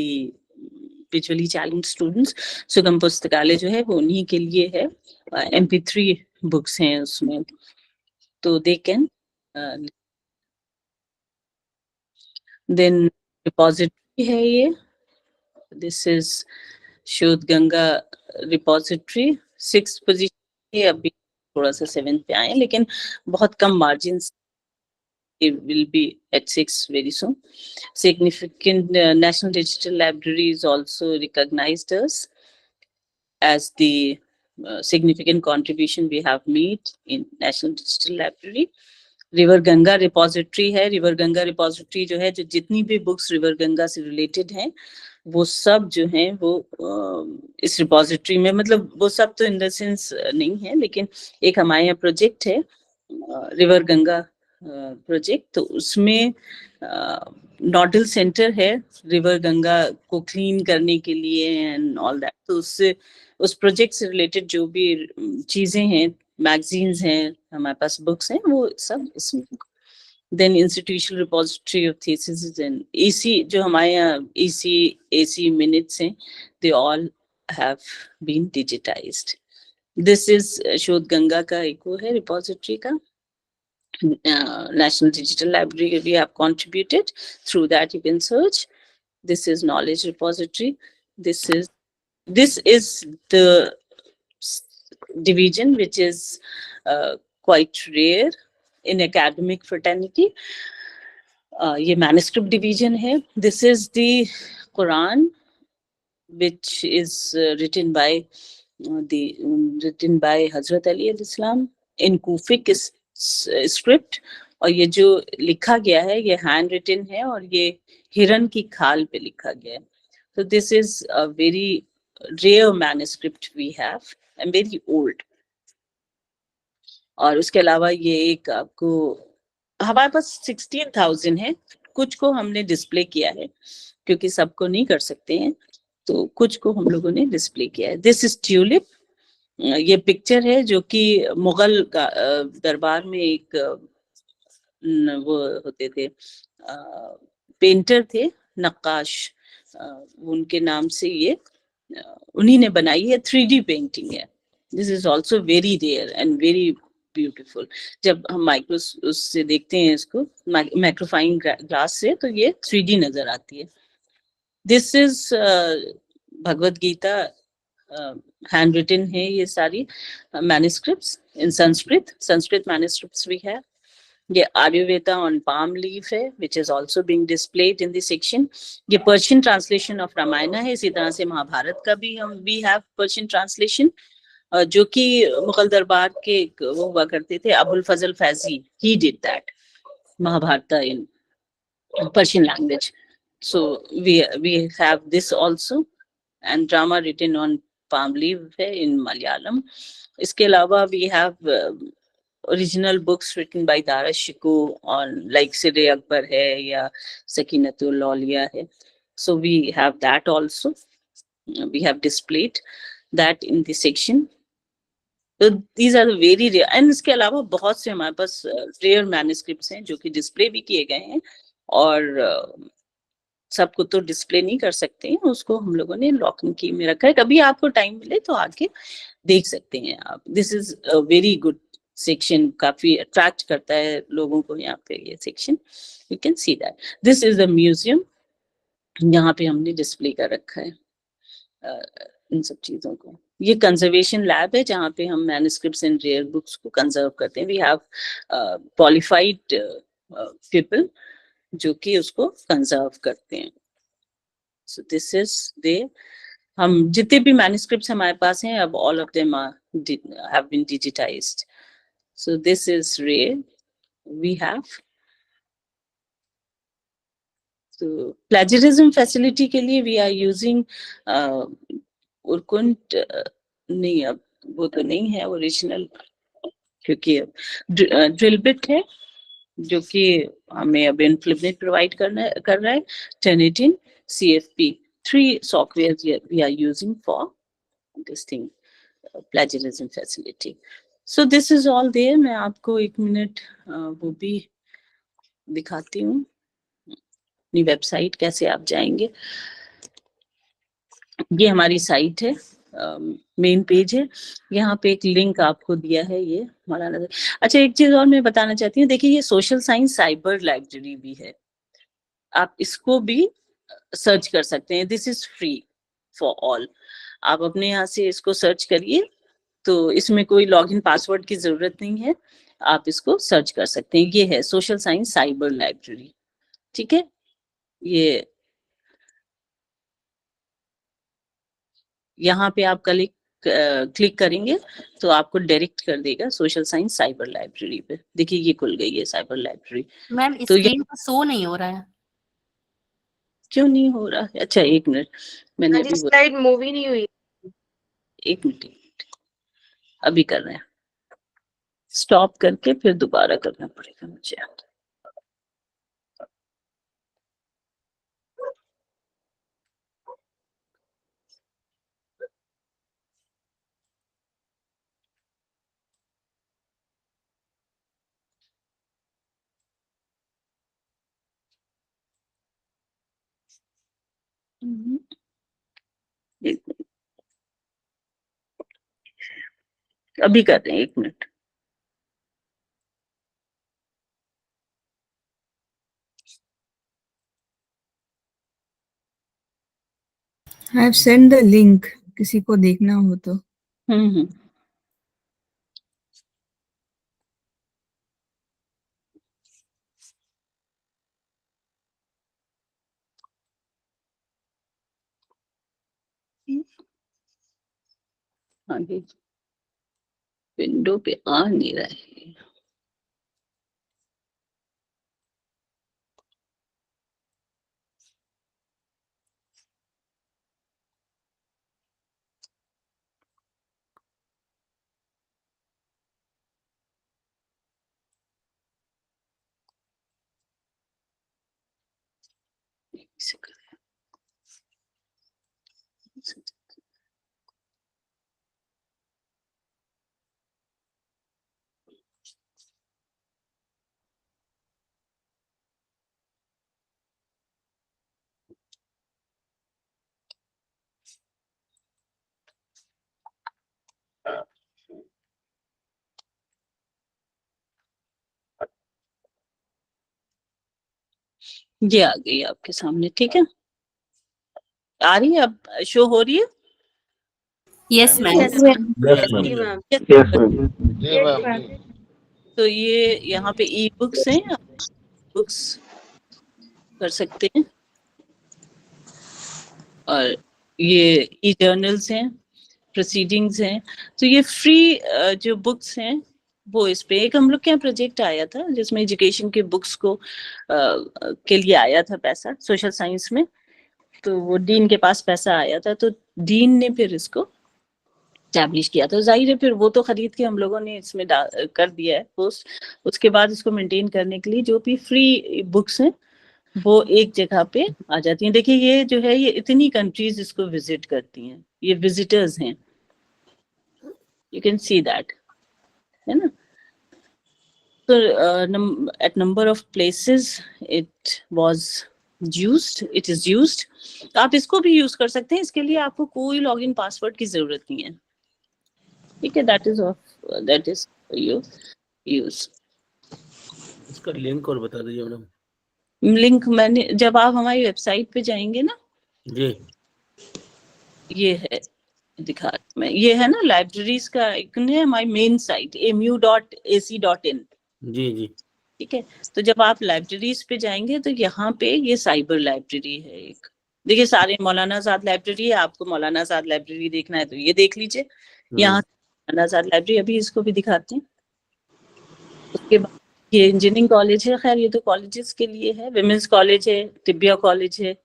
visually challenged students. Sugam Pustakalaya जो है वो उन्हीं के लिए है, MP3 बुक्स हैं उसमें, तो they can then repository है ये, this is शोध गंगा repository, 6th position है, अभी थोड़ा सा 7th पे आए, लेकिन बहुत कम margins, it will be at 6 very soon. Significant National Digital Library is also recognized us as the significant contribution we have made in National Digital Library. River Ganga repository है। रिवर गंगा रिपोजिटरी जो है, जो जितनी भी बुक्स रिवर गंगा से रिलेटेड हैं वो सब जो हैं वो इस रिपोजिटरी में, मतलब वो सब तो इन द सेंस नहीं है, लेकिन एक हमारे यहाँ प्रोजेक्ट है रिवर गंगा प्रोजेक्ट, तो उसमें नोडल सेंटर है रिवर गंगा को क्लीन करने के लिए एंड ऑल दैट। तो उससे उस प्रोजेक्ट से रिलेटेड जो भी चीजें हैं, मैगजीन्स हैं, हमारे पास बुक्स हैं, वो सब इसमें। Then institutional repository of thesis and EC, जो हमारे यहाँ ईसी एसी मिनट्स हैं, they all have been digitised. This is Shodh Ganga का एक वो है रिपोजिटरी का, National Digital Library we have contributed. Through that you can search. This is knowledge repository. This is the division which is quite rare in academic fraternity. ये manuscript division है. This is the Quran, which is written by Hazrat Ali al-Islam in Kufic script, और ये जो लिखा गया है ये हैंड रिटन है और ये हिरन की खाल पे लिखा गया है। तो this is a very rare manuscript we have and very old. और उसके अलावा ये एक आपको हमारे पास 16,000 है, कुछ को हमने डिस्प्ले किया है क्योंकि सबको नहीं कर सकते हैं, तो कुछ को हम लोगों ने डिस्प्ले किया है। दिस इज ट्यूलिप, ये पिक्चर है जो कि मुगल का दरबार में एक वो होते थे पेंटर थे, नक्काश, उनके नाम से ये उन्हीं ने बनाई है। 3D पेंटिंग है। This is also very rare and very beautiful. जब हम माइक्रोस्कोप से देखते हैं इसको, मैक्रोफाइंग ग्लास से, तो ये 3D नजर आती है। This is Bhagavad Gita, hand written है ये सारी मैन्युस्क्रिप्ट्स इन संस्कृत मैन्युस्क्रिप्ट्स भी है। ये आर्यवेदा ऑन पाम लीफ है which is also being displayed in the section। ये पर्शियन ट्रांसलेशन ऑफ रामायण है। इसी तरह से महाभारत का भी हम वी हैव पर्शियन ट्रांसलेशन, जो कि मुगल दरबार के वो हुआ करते थे अबुल फजल Faizi, he did that Mahabharat in Persian language। So we have this also, and drama written on palm leaf है in Malayalam। इसके अलावा we have original books written by Dara Shikoh on like Sirre Akbar है या Sakinatul Auliya है। So we have that also, we have displayed that in the section। So these are the very rare, and इसके अलावा बहुत से हमारे पास rare manuscripts हैं जो कि डिस्प्ले भी किए गए हैं, और सबको तो डिस्प्ले नहीं कर सकते हैं, उसको हम लोगों ने लॉकिंग की में रखा है। कभी आपको टाइम मिले तो आके देख सकते हैं आप। This is a very good section, काफी अट्रैक्ट करता है लोगों को यहाँ पे ये section, you can see that. This is the museum, यहाँ पे हमने डिस्प्ले कर रखा है इन सब चीजों को। ये कंजर्वेशन लैब है जहाँ पे हम मैन्युस्क्रिप्ट्स एंड रेयर बुक्स को कंजर्व करते हैं। वी हैव क्वालिफाइड पीपल जो कि उसको कंजर्व करते हैं। सो दिस इज दे, हम जितने भी मैन्युस्क्रिप्ट्स हमारे पास हैं अब all of them have been digitized. So this is rare we have. तो प्लेजरिज्म फैसिलिटी के लिए वी आर यूजिंग उरकुंट, नहीं अब वो तो नहीं है ओरिजिनल, क्योंकि ड्रिल बिट है जो कि हमें अब इनफ्लिपनेट प्रोवाइड कर रहा है। Turnitin, CFP, 3 softwares we are using for this thing, plagiarism facility। So this is all there। मैं आपको 1 मिनट वो भी दिखाती हूँ, अपनी वेबसाइट कैसे आप जाएंगे। ये हमारी साइट है, मेन पेज है। यहाँ पे एक लिंक आपको दिया है ये मौलाना। अच्छा, एक चीज और मैं बताना चाहती हूँ, देखिए ये सोशल साइंस साइबर लाइब्रेरी भी है, आप इसको भी सर्च कर सकते हैं। This is free for all. आप अपने यहाँ से इसको सर्च करिए, तो इसमें कोई लॉगिन पासवर्ड की जरूरत नहीं है, आप इसको सर्च कर सकते हैं। ये है सोशल साइंस साइबर लाइब्रेरी, ठीक है। ये यहाँ पे आप क्लिक क्लिक करेंगे तो आपको डायरेक्ट कर देगा सोशल साइंस साइबर लाइब्रेरी पे। देखिए ये खुल गई है साइबर लाइब्रेरी।
मैम
तो
स्क्रीन पर शो नहीं हो रहा है।
क्यों नहीं हो रहा है? अच्छा एक मिनट, मैंने अभी
स्लाइड मूवी नहीं हुई।
एक मिनट, अभी कर रहे हैं, स्टॉप करके फिर दोबारा करना पड़ेगा मुझे। अभी कर रहे हैं, एक minute.
I have send the link, किसी को देखना हो तो।
आगे विंडो पे आ नहीं रहा है। ये आ गई आपके सामने, ठीक है? आ रही है, अब शो हो रही है?
Yes ma'am.
तो ये यहाँ पे ई बुक्स हैं, बुक्स कर सकते हैं, और ये ई जर्नल्स हैं, प्रोसीडिंग्स हैं। तो ये फ्री जो बुक्स हैं वो इस पे एक हम लोग के यहाँ प्रोजेक्ट आया था जिसमें एजुकेशन के बुक्स को के लिए आया था पैसा सोशल साइंस में। तो वो डीन के पास पैसा आया था, तो डीन ने फिर इसको एस्टैब्लिश किया था। जाहिर है फिर वो तो खरीद के हम लोगों ने इसमें कर दिया है पोस्ट। उसके बाद इसको मेंटेन करने के लिए जो भी फ्री बुक्स हैं वो एक जगह पे आ जाती हैं। देखिए ये जो है, ये इतनी कंट्रीज इसको विजिट करती हैं, ये विजिटर्स हैं, यू कैन सी दैट, है ना? तो at number of places it was used, it is used. तो आप इसको भी यूज कर सकते हैं, इसके लिए आपको कोई लॉगिन पासवर्ड की जरूरत नहीं है, ठीक है? That is you use.
इसका लिंक और बता दीजिए मैडम।
लिंक मैंने, जब आप हमारी वेबसाइट पे जाएंगे ना
जी, ये
है, दिखा मैं, ये है ना लाइब्रेरीज का आइकन है, हमारी मेन साइट mu.ac.in।
जी जी,
ठीक है? तो जब आप लाइब्रेरीज पे जाएंगे तो यहाँ पे ये साइबर लाइब्रेरी है एक। देखिए सारे मौलाना आजाद लाइब्रेरी है, आपको मौलाना आजाद लाइब्रेरी देखना है तो ये देख लीजिए। यहाँ मौलाना आजाद लाइब्रेरी, अभी इसको भी दिखाते हैं। उसके बाद ये इंजीनियरिंग कॉलेज है, खैर ये तो कॉलेजेस के लिए है, विमेंस कॉलेज है, तिब्बिया कॉलेज है,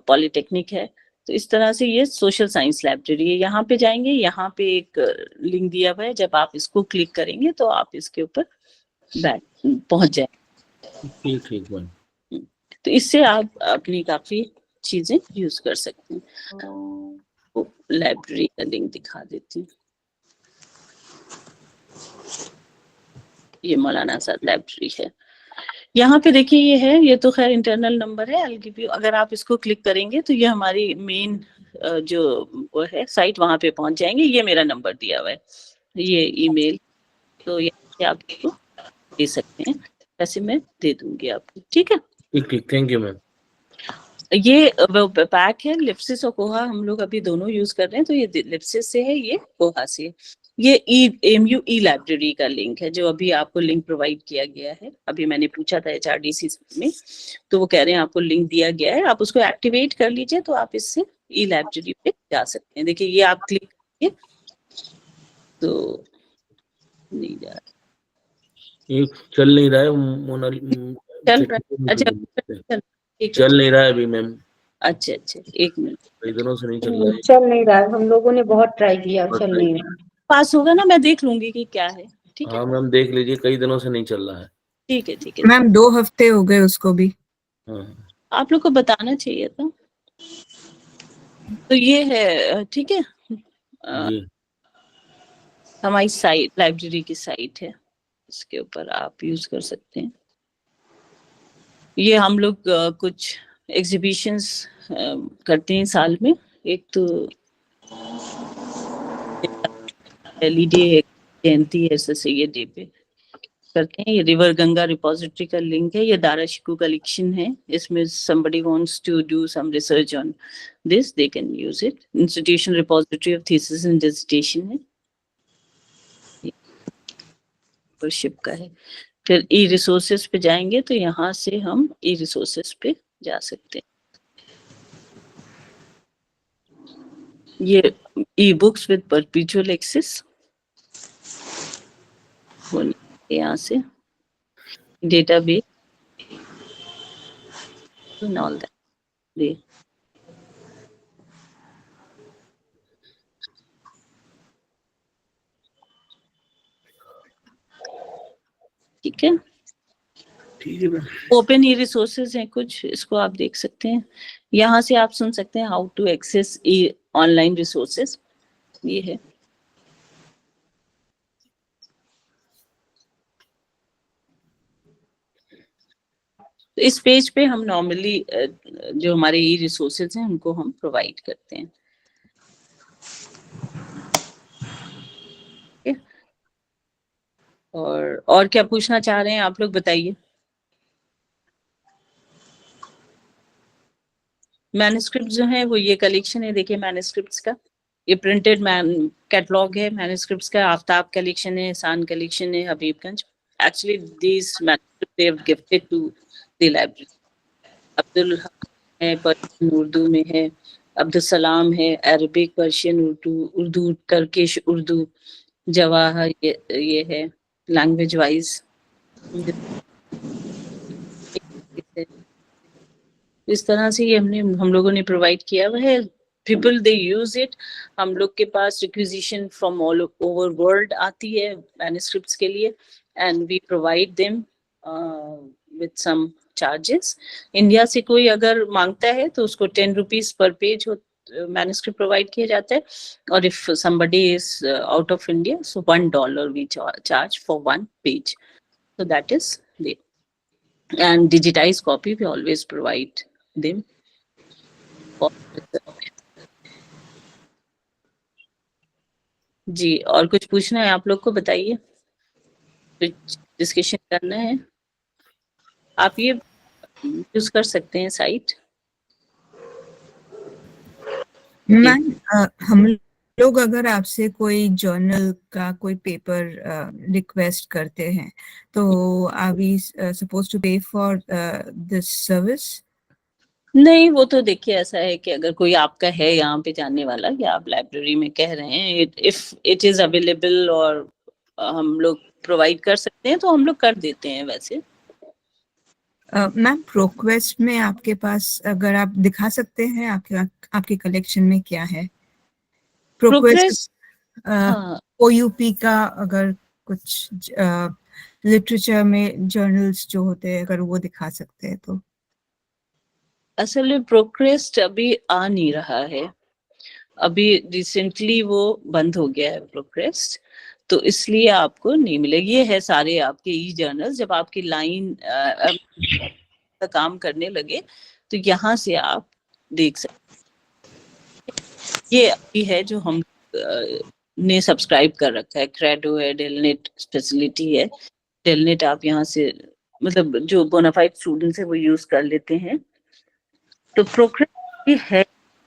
पॉलिटेक्निक है। तो इस तरह से ये सोशल साइंस लाइब्रेरी है। यहाँ पे जाएंगे, यहाँ पे एक लिंक दिया हुआ है, जब आप इसको क्लिक करेंगे तो आप इसके ऊपर पहुंच जाएंगे।
ठीक है।
तो इससे आप अपनी काफी चीजें यूज कर सकते हैं। तो लाइब्रेरी का लिंक दिखा देती हूँ। ये मौलाना आजाद लाइब्रेरी है। यहाँ पे देखिए ये है, ये तो खैर इंटरनल नंबर है, I'll give you, अगर आप इसको क्लिक करेंगे तो ये हमारी मेन जो वो है साइट, वहां पे पहुंच जाएंगे। ये मेरा नंबर दिया हुआ है, ये ईमेल, तो ये आप इसको दे सकते हैं, ऐसे मैं दे दूंगी आपको, ठीक है?
ठीक, थैंक यू मैम।
ये पैक है, लिप्सिस और कोहा हम लोग अभी दोनों यूज कर रहे हैं। तो ये लिप्सिस से है, ये कोहा से है। ये एमयू ई लाइब्रेरी का लिंक है, जो अभी आपको लिंक प्रोवाइड किया गया है। अभी मैंने पूछा था HRDC में, तो वो कह रहे हैं आपको लिंक दिया गया है, आप उसको एक्टिवेट कर लीजिए तो आप इससे ई लाइब्रेरी पे जा सकते हैं। देखिए ये आप क्लिक ये तो नहीं जा रहा,
ये चल नहीं रहा है मोनाली
चल रहा है। अच्छा
चल नहीं रहा है अभी मैम,
अच्छा एक मिनट,
कई दिनों से नहीं चल रहा है।
चल नहीं रहा है, हम लोगों ने बहुत ट्राई किया, चल नहीं रहा है।
पास होगा ना, मैं देख लूंगी कि क्या है। ठीक है
हाँ मैम देख लीजिए, कई दिनों से नहीं चल रहा है।
ठीक है
मैम 2 हफ्ते हो गए उसको भी।
हाँ
आप लोग को बताना चाहिए था। तो ये है, ठीक है,
जी
हमारी साइट, लाइब्रेरी की साइट है, इसके ऊपर आप यूज कर सकते हैं। ये हम लोग कुछ एग्जीबिशंस करते हैं साल में। एक तो एलईडी जयंती है, SSAI डे पे करते हैं। ये रिवर गंगा रिपोजिटरी का लिंक है, ये दारा शिकू कलेक्शन है। इसमें somebody wants to do some research on this, they can use it. Institution repository of thesis and dissertation है, शिप का है। फिर ई रिसोर्सेज पे जाएंगे तो यहाँ से हम ई रिसोर्सेज पे जा सकते हैं। ये e books with perpetual access, यहाँ से डेटाबेस and all that। ठीक है,
ठीक है मैम।
ओपन ई रिसोर्सेज हैं कुछ, इसको आप देख सकते हैं। यहाँ से आप सुन सकते हैं how to access e online resources, ये है। तो इस पेज पे हम नॉर्मली जो हमारे ई रिसोर्सेज हैं उनको हम प्रोवाइड करते हैं। और क्या पूछना चाह रहे हैं आप लोग, बताइए। मैन्युस्क्रिप्ट जो है वो ये कलेक्शन है, देखिए मैन्युस्क्रिप्ट्स का, ये प्रिंटेड कैटलॉग है मैन्युस्क्रिप्ट्स का। आफ्ताब कलेक्शन है, एहसान कलेक्शन है, Habibganj. Actually these manuscript they have gifted to the library. Abdul है, पर्शियन उर्दू में है, अब्दुल सलाम है, Arabic, Persian Urdu, Turkish Urdu, Jawahar ये है लैंग्वेज वाइज। इस तरह से ये हम लोगों ने प्रोवाइड किया हुआ है। People they use it. हम लोग के पास requisition from all over world आती है मैन्युस्क्रिप्ट्स के लिए, and we provide them with some charges. India से कोई अगर मांगता है तो उसको 10 rupees per page manuscript provide किया जाता है, और if somebody is out of India, so $1 we charge for 1 page, so that is there. And digitized copy we always provide them. जी, और कुछ पूछना है आप लोग को, बताइए, कुछ डिस्कशन करना है। आप ये यूज कर सकते हैं साइट।
मैम हम लोग अगर आपसे कोई जर्नल का कोई पेपर रिक्वेस्ट करते हैं तो are we suppose to pay for this service?
नहीं, वो तो देखिए ऐसा है कि अगर कोई आपका है यहाँ पे जानने वाला, या आप लाइब्रेरी में कह रहे हैं, इफ इट इज अवेलेबल और हम लोग प्रोवाइड कर सकते हैं तो हम लोग कर देते हैं वैसे।
मैम प्रोक्वेस्ट में आपके पास अगर आप दिखा सकते हैं आपके कलेक्शन में क्या है? प्रोक्वेस्ट OUP का अगर कुछ लिटरेचर में जर्नल्स जो होते हैं अगर वो दिखा सकते हैं तो।
असल में प्रोक्वेस्ट अभी आ नहीं रहा है, अभी रिसेंटली वो बंद हो गया है प्रोक्वेस्ट, तो इसलिए आपको नहीं मिलेगी। ये है सारे आपके ई जर्नल्स। जब आपकी लाइन का काम करने लगे तो यहाँ से आप देख सकते। ये अभी है जो हम ने सब्सक्राइब कर रखा है, क्रेडो है, डेलनेट फैसिलिटी है। डेलनेट आप यहाँ से, मतलब जो बोनाफाइड स्टूडेंट्स है वो यूज कर लेते हैं। तो प्रोग्रेस है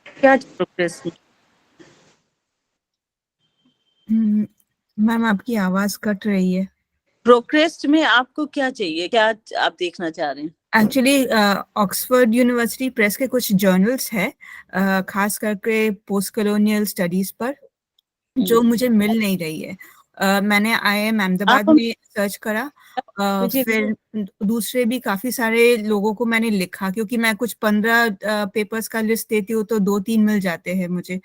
क्या? प्रोग्रेस
मैम आपकी आवाज कट रही है।
प्रोक्रेस्ट में आपको क्या चाहिए, क्या आप देखना चाह रहे हैं?
एक्चुअली ऑक्सफोर्ड यूनिवर्सिटी प्रेस के कुछ जर्नल्स है, खास करके पोस्ट कॉलोनियल स्टडीज पर। जो मुझे मिल नहीं रही है। मैंने IIM अहमदाबाद
आप
में सर्च करा,
मुझे
फिर दूसरे भी काफी सारे लोगों को मैंने लिखा, क्योंकि मैं कुछ 15 पेपर्स का लिस्ट देती हूँ तो 2-3 मिल जाते हैं मुझे,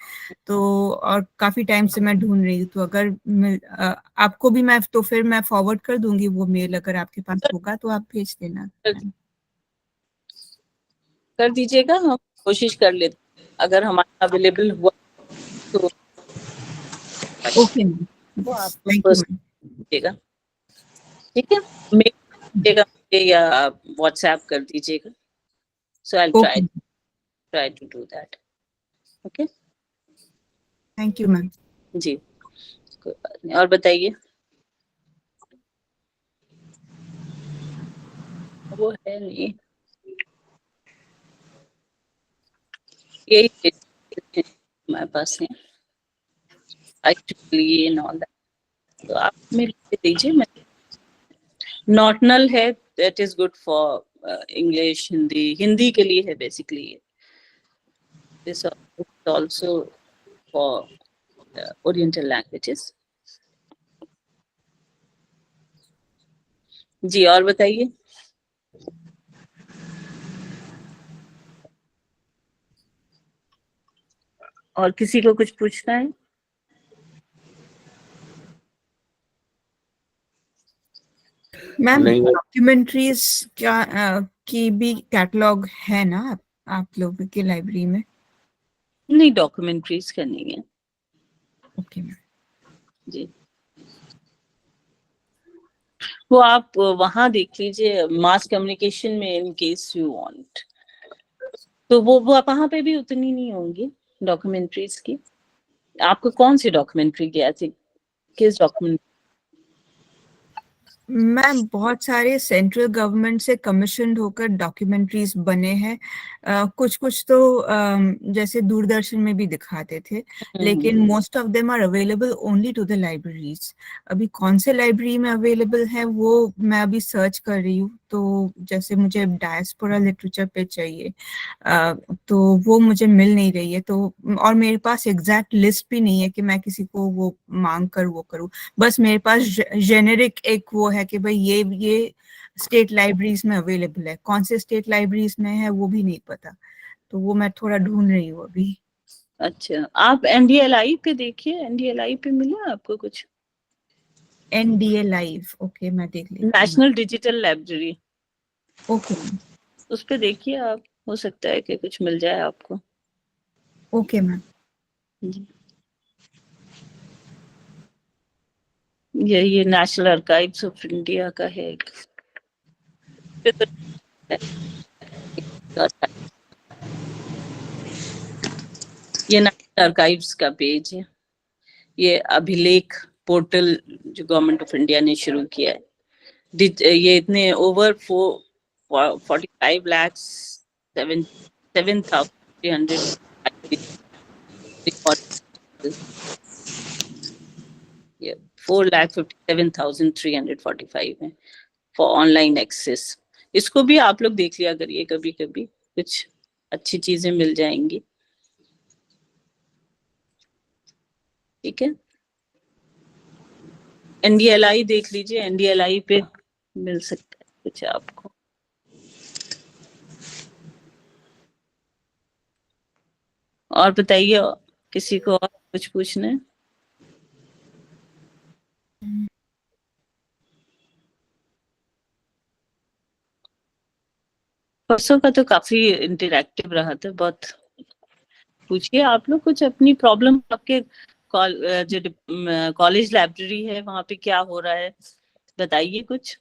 तो और काफी टाइम से मैं ढूंढ रही हूँ, तो अगर आपको भी मैं तो फिर मैं फॉरवर्ड कर दूंगी वो मेल, अगर आपके पास होगा तो आप भेज देना।
कर दीजिएगा, हम कोशिश कर लेते, अगर हमारा अवेलेबल हुआ तो
ओके मैम,
वो आप
थैंक यू।
दीजिएगा, ठीक है, मेल दीजिएगा या व्हाट्सएप कर दीजिएगा, so I will try to do that. Okay,
thank you ma'am.
जी, कोई बात नहीं, और बताइए। वो है नहीं, यही हमारे पास है, एक्चुअली ये नॉल, तो आप मेरे को दीजिए, मैं नॉटनल है, that is good for English, Hindi के लिए है basically, this also for oriental languages. जी, और बताइए। और किसी को कुछ पूछना है?
मैम,
नहीं।
डॉक्यूमेंट्रीज की भी कैटलॉग है ना आप लोगों की लाइब्रेरी में?
नहीं, डॉक्यूमेंट्रीज का नहीं है।
Okay ma'am.
जी, वो आप वहां देख लीजिए, मास कम्युनिकेशन में, इन केस यू वांट, तो वो वहां पे भी उतनी नहीं होंगी डॉक्यूमेंट्रीज की। आपको कौन सी डॉक्यूमेंट्री की थी, किस डॉक्यूमेंट?
मैम, बहुत सारे सेंट्रल गवर्नमेंट से कमीशन्ड होकर डॉक्यूमेंट्रीज बने हैं, कुछ कुछ तो जैसे दूरदर्शन में भी दिखाते थे, लेकिन most of them are available only to the libraries. अभी कौन से लाइब्रेरी में अवेलेबल है वो मैं अभी सर्च कर रही हूँ, तो जैसे मुझे डायस्पोरा लिटरेचर पे चाहिए, तो वो मुझे मिल नहीं रही है, तो और मेरे पास एग्जैक्ट लिस्ट भी नहीं है कि मैं किसी को वो मांग कर वो करूँ, बस मेरे पास जेनेरिक एक वो है कि भाई ये स्टेट लाइब्रेरीज में अवेलेबल है, कौन से स्टेट लाइब्रेरीज में है वो भी नहीं पता, तो वो मैं थोड़ा ढूंढ रही हूँ अभी।
अच्छा, आप NDLI पे देखिए, NDLI पे मिला आपको कुछ?
NDA लाइव, ओके, मैं देख लेती हूँ।
नेशनल डिजिटल लाइब्रेरी,
ओके
उस पे देखिए आप, हो सकता है कि कुछ मिल जाए आपको।
Okay ma'am.
ये नेशनल आर्काइव्स ऑफ इंडिया का है एक, ये नेशनल आर्काइव्स का पेज है, ये अभिलेख पोर्टल जो गवर्नमेंट ऑफ इंडिया ने शुरू किया है, ये इतने ओवर 45 लाख 7,300 4,57,345 है फॉर ऑनलाइन एक्सेस। इसको भी आप लोग देख लिया करिए, कभी कभी कुछ अच्छी चीजें मिल जाएंगी, ठीक है। NDLI देख लीजिए, NDLI पे मिल सकता है कुछ आपको। और बताइए, किसी को और कुछ पूछना है? परसों का तो काफी इंटरैक्टिव रहा था, बहुत। पूछिए आप लोग कुछ अपनी प्रॉब्लम, आपके जो कॉलेज लाइब्रेरी है वहां पे क्या हो रहा है, बताइए कुछ।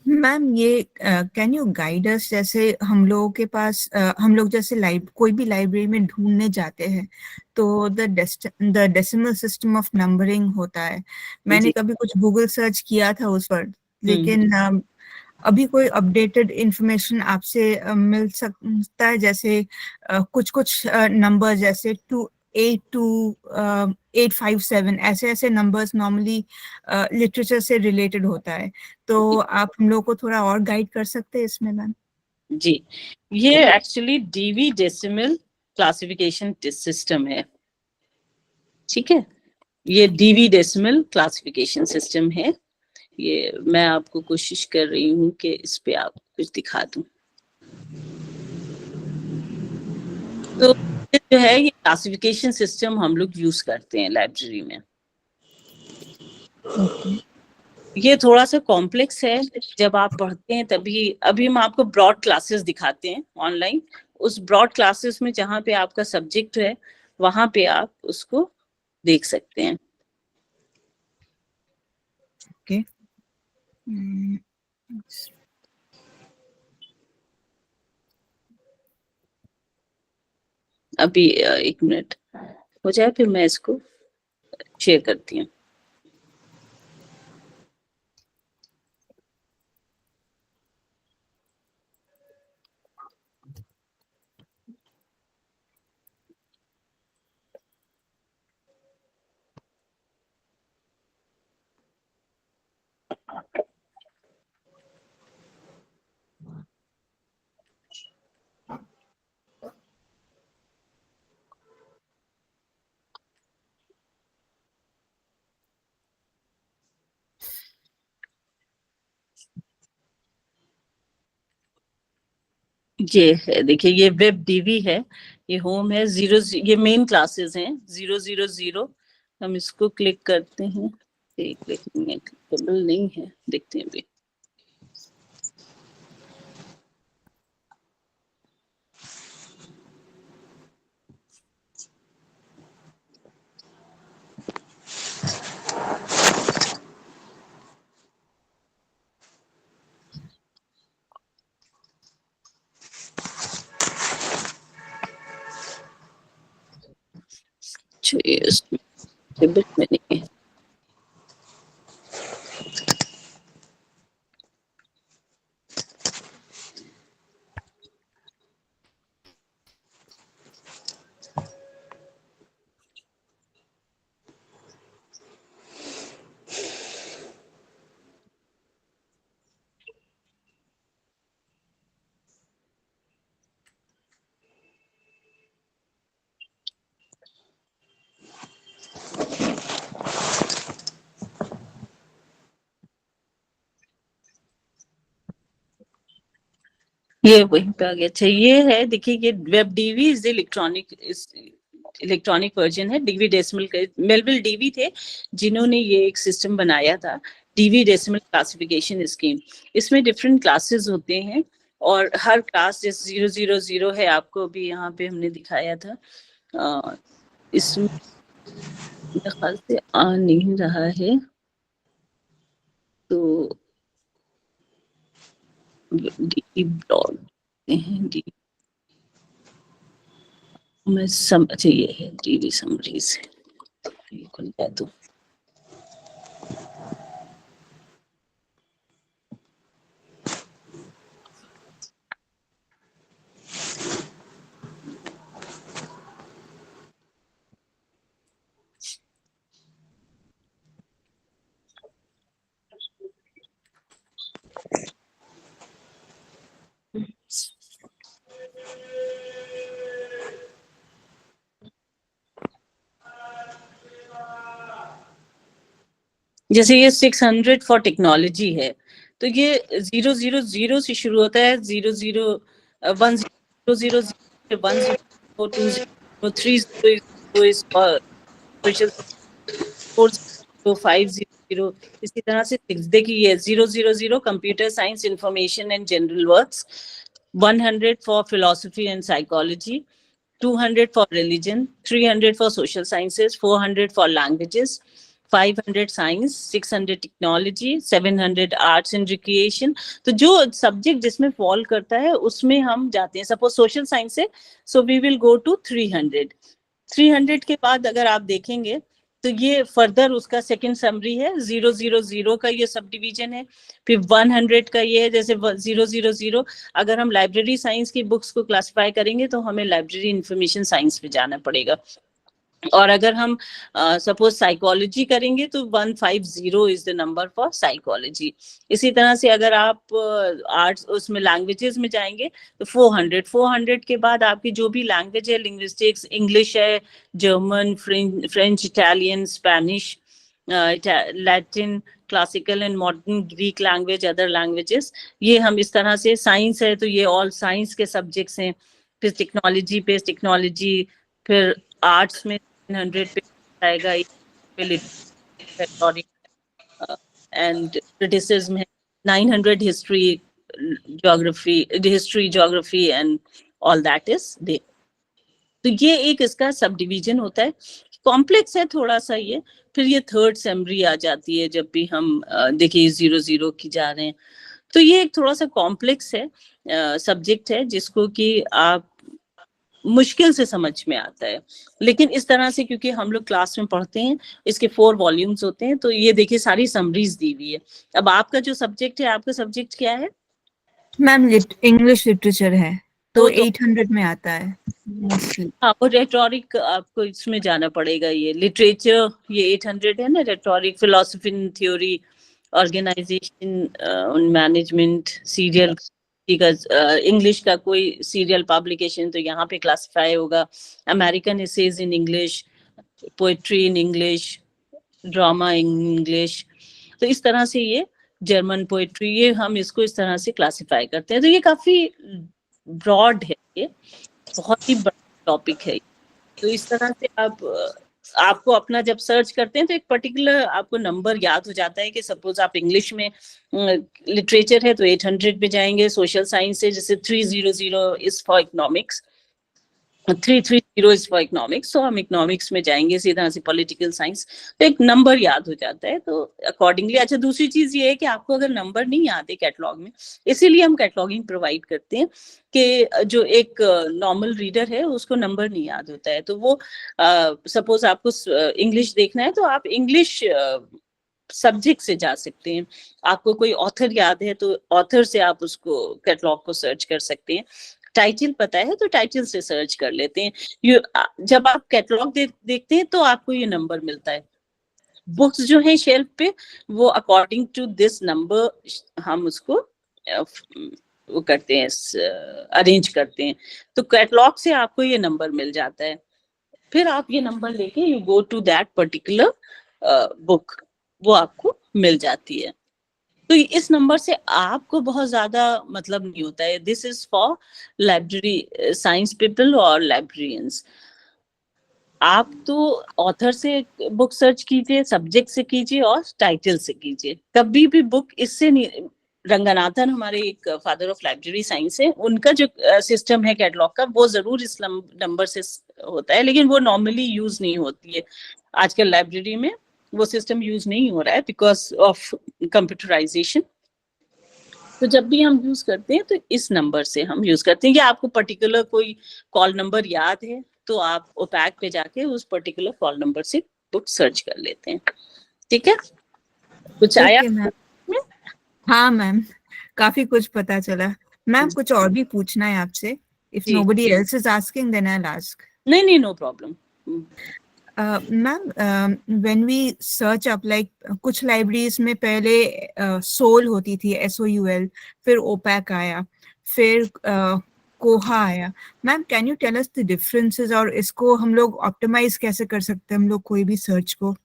मैम, ये कैन यू गाइड अस, जैसे हम लोगों के पास हम लोग जैसे कोई भी लाइब्रेरी में ढूंढने जाते हैं तो the decimal system of numbering होता है, मैंने कभी कुछ गूगल सर्च किया था उस पर, लेकिन अभी कोई अपडेटेड इंफॉर्मेशन आपसे मिल सकता है, जैसे कुछ कुछ नंबर जैसे 857 ऐसे ऐसे नंबर्स नॉर्मली लिटरेचर से रिलेटेड होता है, तो आप हम लोग को थोड़ा और गाइड कर सकते हैं इसमें मैम?
जी, ये actually DV decimal classification system है, ठीक है, ये डीवी डेसिमल क्लासिफिकेशन सिस्टम है। ये मैं आपको कोशिश कर रही हूँ कि इस पे आप कुछ दिखा दूं। तो ये जो है ये क्लासिफिकेशन सिस्टम हम लोग यूज करते हैं लाइब्रेरी में। ये थोड़ा सा कॉम्प्लेक्स है, जब आप पढ़ते हैं तभी। अभी हम आपको ब्रॉड क्लासेस दिखाते हैं ऑनलाइन। उस ब्रॉड क्लासेस में जहाँ पे आपका सब्जेक्ट है वहां पे आप उसको देख सकते हैं।
Okay.
अभी 1 मिनट हो जाए फिर मैं इसको शेयर करती हूँ। ये है, देखिए ये वेब डीवी है, ये होम है। 0 ये मेन क्लासेस हैं 000। हम इसको क्लिक करते हैं, क्लिकेबल नहीं है, देखते हैं अभी। टेबल में नहीं है। ये वहीं पे आ गया। अच्छा ये है, देखिए ये web Dewey is electronic version है डीवी डेसिमल का। मेलविल डीवी थे जिन्होंने ये एक सिस्टम बनाया था, डीवी डेसिमल क्लासिफिकेशन स्कीम। इसमें डिफरेंट क्लासेस होते हैं और हर क्लास जैसे 000 है, आपको भी यहाँ पे हमने दिखाया था। इसमें मेरे ख्याल से आ नहीं रहा है, तो डी ब्लॉग डी मैं समझ, ये है डीवी समरीज है, खुल जाए तो। जैसे ये 600 फॉर टेक्नोलॉजी है, तो ये 000 से शुरू होता है। 500। इसी तरह से देखिए 000 computer science information and general works, 100 for philosophy and psychology, 200 for religion, 300 for social sciences, 400 for languages, 500 science, 600 technology, 700 arts and recreation। तो जो सब्जेक्ट जिसमें फॉल करता है उसमें हम जाते हैं। सपोज सोशल साइंस है, so we will go to 300। 300 के बाद अगर आप देखेंगे तो ये फर्दर उसका सेकंड समरी है। 000 का ये सब डिवीजन है। फिर 100 का ये है, जैसे 000 अगर हम लाइब्रेरी साइंस की बुक्स को क्लासिफाई करेंगे तो हमें लाइब्रेरी इंफॉर्मेशन साइंस पे जाना पड़ेगा। और अगर हम सपोज साइकोलॉजी करेंगे तो 150 is the number for psychology. इसी तरह से अगर आप आर्ट्स उसमें लैंग्वेजेस में जाएंगे तो 400 के बाद आपकी जो भी लैंग्वेज है, लिंग्विस्टिक्स, इंग्लिश है, German, French, Italian, Spanish, Latin, classical and modern, Greek language, other languages, ये हम इस तरह से, साइंस है तो ये ऑल साइंस के सब्जेक्ट्स हैं। फिर टेक्नोलॉजी पे टेक्नोलॉजी, फिर आर्ट्स में 100 पे आएगा एंड क्रिटिसिज्म है, 900 history geography and all that is there. तो ये एक इसका सब डिवीजन होता है, कॉम्प्लेक्स है थोड़ा सा ये। फिर ये थर्ड सेमरी आ जाती है जब भी हम देखिए 00 की जा रहे हैं, तो ये एक थोड़ा सा कॉम्प्लेक्स है सब्जेक्ट है जिसको कि आप मुश्किल से समझ में आता है। लेकिन इस तरह से क्योंकि हम लोग क्लास में पढ़ते हैं, इसके 4 वॉल्यूम्स होते हैं, तो ये देखिए सारी समरीज दी हुई है। अब आपका जो सब्जेक्ट है, आपका सब्जेक्ट क्या है?
मैम इंग्लिश लिटरेचर है, तो 800 में आता है मोस्टली।
हाँ, वो रेटोरिक आपको इसमें जाना पड़ेगा। ये लिटरेचर ये 800 है ना, rhetoric, philosophy in theory, organization, management, serial English का कोई सीरियल पब्लिकेशन तो यहाँ पे क्लासिफाई होगा, American essays in English, poetry in English, drama in English. तो इस तरह से ये जर्मन पोएट्री, ये हम इसको इस तरह से क्लासिफाई करते हैं। तो ये काफी ब्रॉड है, ये बहुत ही बड़ा टॉपिक है। तो इस तरह से आपको अपना जब सर्च करते हैं तो एक पर्टिकुलर आपको नंबर याद हो जाता है कि सपोज आप इंग्लिश में लिटरेचर है तो 800 पे जाएंगे, सोशल साइंस है जैसे 300 is for economics, 330 is for economics, तो हम इकोनॉमिक्स में जाएंगे। इसी तरह से पॉलिटिकल साइंस, तो एक नंबर याद हो जाता है, तो अकॉर्डिंगली। अच्छा, दूसरी चीज ये है कि आपको अगर नंबर नहीं याद है कैटलॉग में, इसीलिए हम कैटलॉगिंग प्रोवाइड करते हैं कि जो एक नॉर्मल रीडर है उसको नंबर नहीं याद होता है, तो वो सपोज आपको इंग्लिश देखना है तो आप इंग्लिश सब्जेक्ट से जा सकते हैं। आपको कोई ऑथर याद है तो ऑथर से आप उसको कैटलॉग को सर्च कर सकते हैं। टाइटल पता है तो टाइटल से सर्च कर लेते हैं। जब आप कैटलॉग देखते हैं तो आपको ये नंबर मिलता है। बुक्स जो है शेल्फ पे, वो अकॉर्डिंग टू दिस नंबर हम उसको वो करते हैं, अरेंज करते हैं। तो कैटलॉग से आपको ये नंबर मिल जाता है। फिर आप ये नंबर लेके you go to that particular book, वो आपको मिल जाती है। तो इस नंबर से आपको बहुत ज्यादा मतलब नहीं होता है। This is for library science people और लाइब्रेरियंस। आप तो ऑथर से बुक सर्च कीजिए, सब्जेक्ट से कीजिए और टाइटल से कीजिए। कभी भी बुक इससे नहीं। रंगनाथन हमारे एक फादर ऑफ लाइब्रेरी साइंस है, उनका जो सिस्टम है कैटलॉग का, वो जरूर इस नंबर से होता है, लेकिन वो नॉर्मली यूज नहीं होती है। आजकल लाइब्रेरी में वो सिस्टम यूज नहीं हो रहा है बिकॉज ऑफ कंप्यूटराइजेशन। तो जब भी हम यूज करते हैं तो इस नंबर से हम यूज करते हैं। या आपको पर्टिकुलर कोई कॉल नंबर याद है तो आप ओपैक पे जाके उस पर्टिकुलर कॉल नंबर से बुक सर्च कर लेते हैं। ठीक है, कुछ आया?
हाँ मैम, काफी कुछ पता चला। मैम कुछ और भी पूछना है आपसे? If nobody else is asking then I will ask.
नहीं, no problem.
Ma'am when we search up, like कुछ लाइब्रेरीज में पहले सोल होती थी, SOUL, फिर ओपैक आया, फिर कोहा आया। Ma'am can you tell us the differences, और इसको हम लोग ऑप्टिमाइज कैसे कर सकते हैं हम लोग कोई भी सर्च को?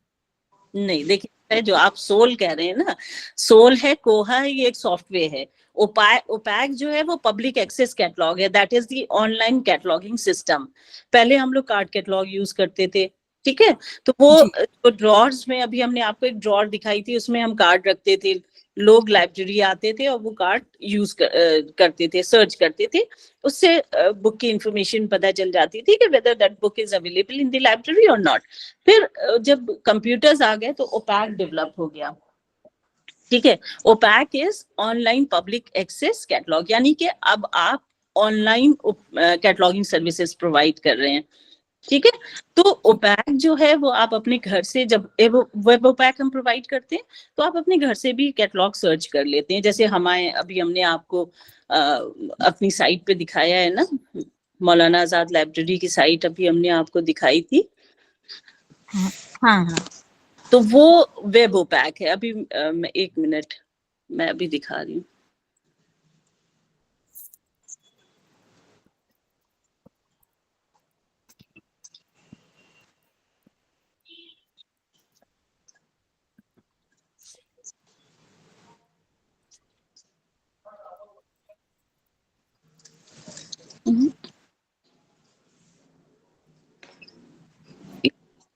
नहीं, देखिए जो आप सोल कह रहे हैं ना, सोल है, कोहा है, ये एक सॉफ्टवेयर है। ओपैक जो है वो पब्लिक एक्सेस कैटलॉग है, that is the online cataloguing system. पहले हम लोग कार्ड कैटलॉग यूज करते थे, ठीक है, तो वो तो ड्रॉर्स में, अभी हमने आपको एक ड्रॉर दिखाई थी, उसमें हम कार्ड रखते थे। लोग लाइब्रेरी आते थे और वो कार्ड यूज करते थे, सर्च करते थे, उससे बुक की इंफॉर्मेशन पता चल जाती थी कि whether that book is available in the library और नॉट। फिर जब कंप्यूटर्स आ गए तो ओपैक डेवलप हो गया। ठीक है, OPAC is online public access catalogue, यानी कि अब आप ऑनलाइन कैटलॉगिंग सर्विसेज प्रोवाइड कर रहे हैं। ठीक है, तो ओपैक जो है वो आप अपने घर से, जब वेब ओपैक हम प्रोवाइड करते हैं तो आप अपने घर से भी कैटलॉग सर्च कर लेते हैं। जैसे अभी हमने आपको अपनी साइट पे दिखाया है ना, मौलाना आजाद लाइब्रेरी की साइट अभी हमने आपको दिखाई थी।
हाँ हाँ
तो वो वेब ओपैक है। अभी मैं 1 मिनट मैं अभी दिखा रही हूँ।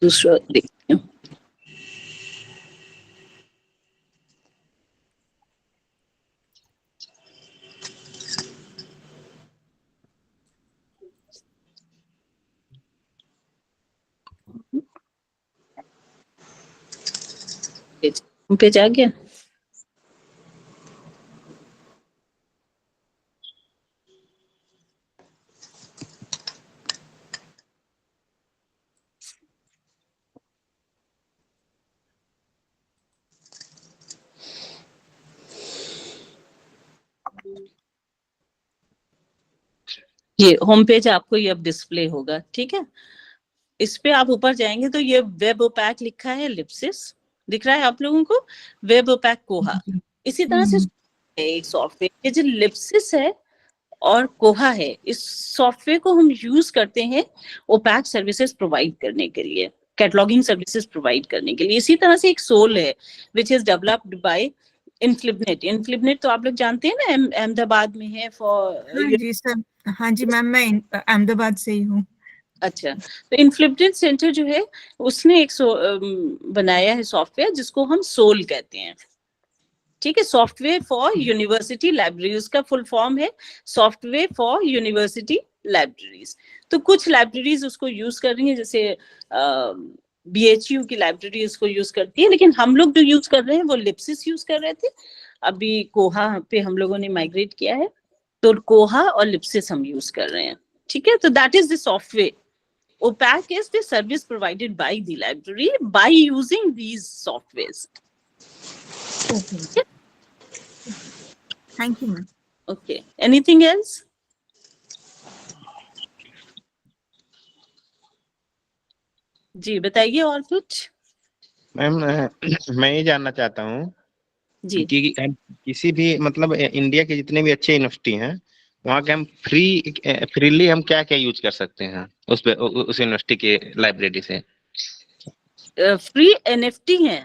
दूसरा देखती हूँ। पेज आ गया। ये होम पेज आपको ये अब डिस्प्ले होगा, ठीक है। इस पे आप ऊपर जाएंगे तो ये वेब ओपैक लिखा है, लिप्सिस दिख रहा है आप लोगों को, वेब ओपैक कोहा। इसी तरह से एक सॉफ्टवेयर ये जो लिप्सिस है और कोहा है, इस सॉफ्टवेयर को हम यूज करते हैं ओपैक सर्विसेज प्रोवाइड करने के लिए, कैटलॉगिंग सर्विसेज प्रोवाइड करने के लिए। इसी तरह से एक सोल है विच इज डेवलप्ड बाय इनफ्लिबनेट। इनफ्लिबनेट तो आप लोग जानते हैं ना, अहमदाबाद में है फॉर।
हाँ जी सर, हाँ जी मैम, मैं अहमदाबाद से ही हूँ।
अच्छा, तो इनफ्लिबनेट सेंटर जो है उसने एक बनाया है सॉफ्टवेयर जिसको हम सोल कहते हैं, ठीक है। सॉफ्टवेयर फॉर यूनिवर्सिटी लाइब्रेरी, उसका फुल फॉर्म है सॉफ्टवेयर फॉर यूनिवर्सिटी लाइब्रेरीज। तो कुछ लाइब्रेरीज उसको यूज कर रही हैं, जैसे BHU की लाइब्रेरी उसको यूज करती है, लेकिन हम लोग जो यूज कर रहे हैं वो लिप्सिस यूज कर रहे थे। अभी कोहा पे हम लोगों ने माइग्रेट किया है, तो कोहा और लिप्सिस हम यूज कर रहे हैं, ठीक है। तो that is the software. OPAC is the service provided by the library by using these softwares.
Okay. Thank you, ma'am.
Okay. Anything else? जी बताइए और कुछ।
मैम मैं ये जानना चाहता हूँ
जी
कि किसी भी मतलब इंडिया के जितने भी अच्छे यूनिवर्सिटी हैं वहाँ के हम फ्रीली हम क्या क्या यूज कर सकते हैं उस यूनिवर्सिटी के लाइब्रेरी से?
फ्री NFT है।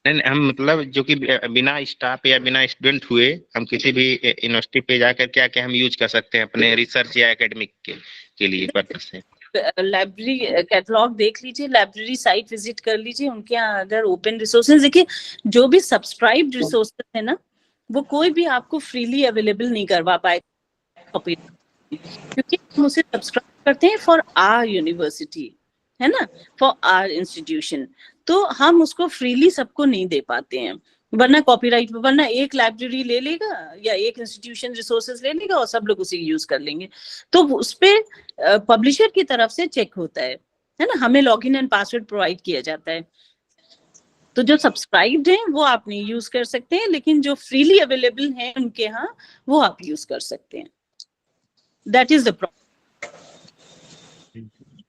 नहीं, हम मतलब जो कि बिना स्टाफ या बिना स्टूडेंट हुए हम किसी भी यूनिवर्सिटी पे जाकर क्या क्या हम यूज कर सकते हैं अपने रिसर्च या एकेडमिक के लिए पर्पस से?
लाइब्रेरी कैटलॉग देख लीजिए, लाइब्रेरी साइट विजिट कर लीजिए, उनके यहाँ अगर ओपन रिसोर्सेज, देखिए जो भी सब्सक्राइब्ड रिसोर्सेज है ना, वो कोई भी आपको फ्रीली अवेलेबल नहीं करवा पाए, क्योंकि हम उसे सब्सक्राइब करते हैं फॉर आवर यूनिवर्सिटी, है ना, फॉर आवर इंस्टीट्यूशन। तो हम उसको फ्रीली सबको नहीं दे पाते हैं, वरना कॉपीराइट, वरना एक लाइब्रेरी ले लेगा या एक इंस्टीट्यूशन रिसोर्सेज ले लेगा और सब लोग उसे यूज कर लेंगे। तो उस पे पब्लिशर की तरफ से चेक होता है ना, हमें लॉगिन एंड पासवर्ड प्रोवाइड किया जाता है। तो जो सब्सक्राइब्ड हैं वो आप नहीं यूज कर सकते हैं, लेकिन जो फ्रीली अवेलेबल हैं उनके यहाँ वो आप यूज कर सकते हैं। That is the problem.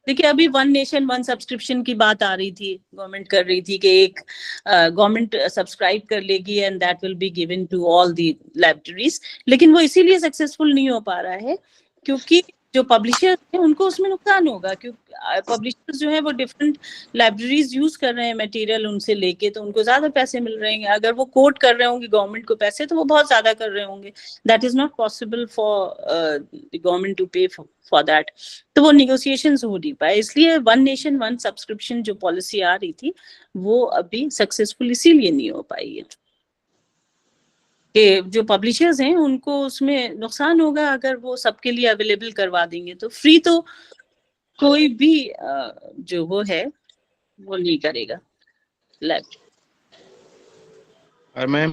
देखिए अभी वन नेशन वन सब्सक्रिप्शन की बात आ रही थी, गवर्नमेंट कर रही थी कि एक गवर्नमेंट सब्सक्राइब कर लेगी and that will be given to all the libraries, लेकिन वो इसीलिए सक्सेसफुल नहीं हो पा रहा है क्योंकि जो पब्लिशर्स हैं उनको उसमें नुकसान होगा, क्योंकि पब्लिशर्स जो है वो डिफरेंट लाइब्रेरीज यूज कर रहे हैं मटेरियल उनसे लेके, तो उनको ज्यादा पैसे मिल रहे हैं। अगर वो कोट कर रहे होंगे गवर्नमेंट को पैसे तो वो बहुत ज्यादा कर रहे होंगे। That is not possible for the government to pay for that. तो वो निगोशिएशंस हो नहीं पाए, इसलिए वन नेशन वन सब्सक्रिप्शन जो पॉलिसी आ रही थी वो अभी सक्सेसफुल इसीलिए नहीं हो पाई है कि जो पब्लिशर्स हैं उनको उसमें नुकसान होगा अगर वो सबके लिए अवेलेबल करवा देंगे। तो फ्री तो कोई भी जो वो है वो नहीं करेगा लैब।
और मैं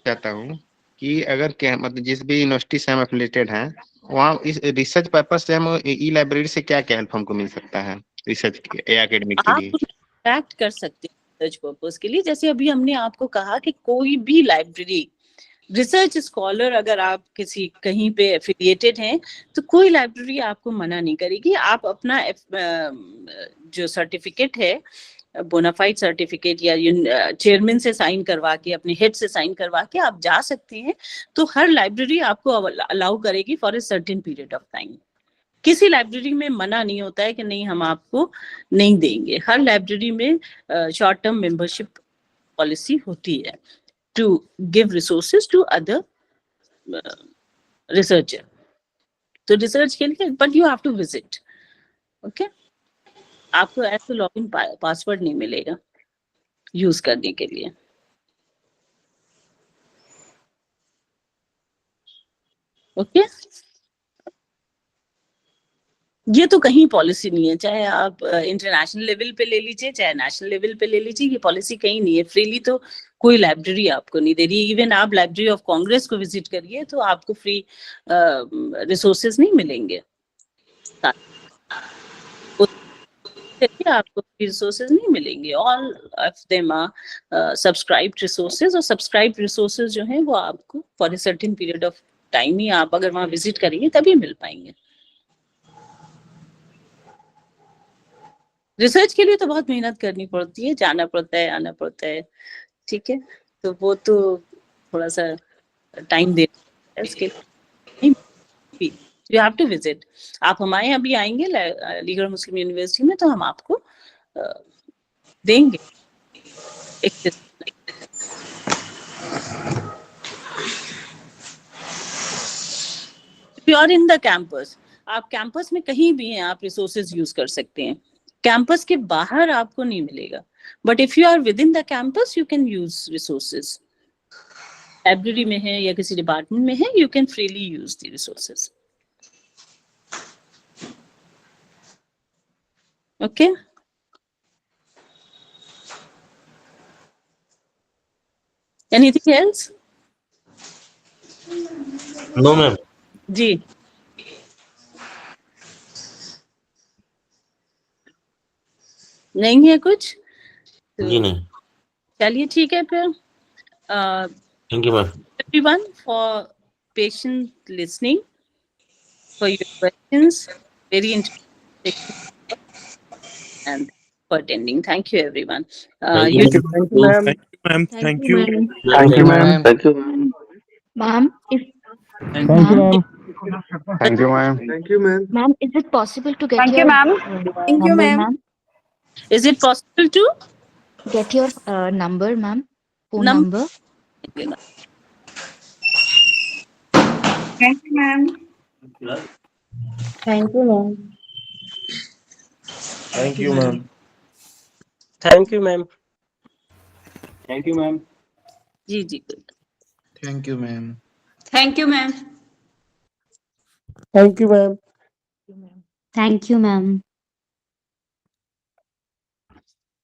चाहता हूँ कि अगर मतलब जिस भी यूनिवर्सिटी से हम एफिलिएटेड हैं वहाँ इस रिसर्च पर्पस से हम ई लाइब्रेरी से क्या क्या हेल्प हमको मिल सकता है रिसर्च या एकेडमिक के लिए?
आप इंटरैक्ट कर सकते हैं रिसर्च पर्पस के लिए। जैसे अभी हमने आपको कहा कि कोई भी लाइब्रेरी रिसर्च स्कॉलर अगर आप किसी कहीं पे एफिलिएटेड हैं तो कोई लाइब्रेरी आपको मना नहीं करेगी। आप अपना जो सर्टिफिकेट है, बोनाफाइड सर्टिफिकेट या चेयरमैन से साइन करवा के, अपने हेड से साइन करवा के आप जा सकते हैं। तो हर लाइब्रेरी आपको अलाउ करेगी for a certain period of time. किसी लाइब्रेरी में मना नहीं होता है कि नहीं हम आपको नहीं देंगे। हर लाइब्रेरी में शॉर्ट टर्म मेंबरशिप पॉलिसी होती है to give resources to other researcher. तो रिसर्च के लिए but you have to visit. Okay? आपको ऐसे लॉगिन पासवर्ड नहीं मिलेगा यूज करने के लिए। ओके? ये तो कहीं पॉलिसी नहीं है, चाहे आप इंटरनेशनल लेवल पे ले लीजिए चाहे नेशनल लेवल पे ले लीजिए, ये पॉलिसी कहीं नहीं है। फ्रीली तो कोई लाइब्रेरी आपको नहीं दे रही। इवन आप लाइब्रेरी ऑफ कांग्रेस को विजिट करिए तो आपको फ्री रिसोर्सेज नहीं मिलेंगे, आपको रिसोर्सेज नहीं मिलेंगे। All of them are subscribed resources, और सब्सक्राइब्ड रिसोर्सेज जो हैं वो आपको for a certain period of time ही आप अगर वहां विजिट करेंगे तभी मिल पाएंगे। रिसर्च के लिए तो बहुत मेहनत करनी पड़ती है, जाना पड़ता है, आना पड़ता है, ठीक है, तो वो तो थोड़ा सा टाइम देना है इसके लिए। You have to visit. आप हमारे यहाँ भी आएंगे अलीगढ़ मुस्लिम यूनिवर्सिटी में तो हम आपको देंगे। You are in the campus, आप कैंपस में कहीं भी हैं आप रिसोर्सेज यूज कर सकते हैं। कैंपस के बाहर आपको नहीं मिलेगा, but if you are within the campus you can use resources. Library में है या किसी डिपार्टमेंट में है, you can freely use the resources. Okay? Anything else?
No ma'am.
जी नहीं है कुछ?
जी नहीं।
चलिए ठीक है फिर।
Thank you ma'am.
Everyone for patient listening, for your questions, very interesting, and for attending. Thank you, everyone.
Thank
You
you,
Thank you, ma'am.
Ma'am,
Thank you, ma'am.
Thank you, ma'am.
Thank you, ma'am.
Ma'am, if
Thank you,
ma'am,
ma'am.
Thank you, ma'am.
Thank you, ma'am.
ma'am, is it possible to get
Thank
your
you, ma'am.
Thank you, ma'am.
is it possible to
Get your number, ma'am. Phone
Num-
number.
Thank you, ma'am.
Thank you, ma'am.
Thank you, ma'am.
Thank you, ma'am. Thank you, ma'am.
जी जी good.
Thank you, ma'am.
Thank you, ma'am.
Thank you, ma'am.
Thank you, ma'am.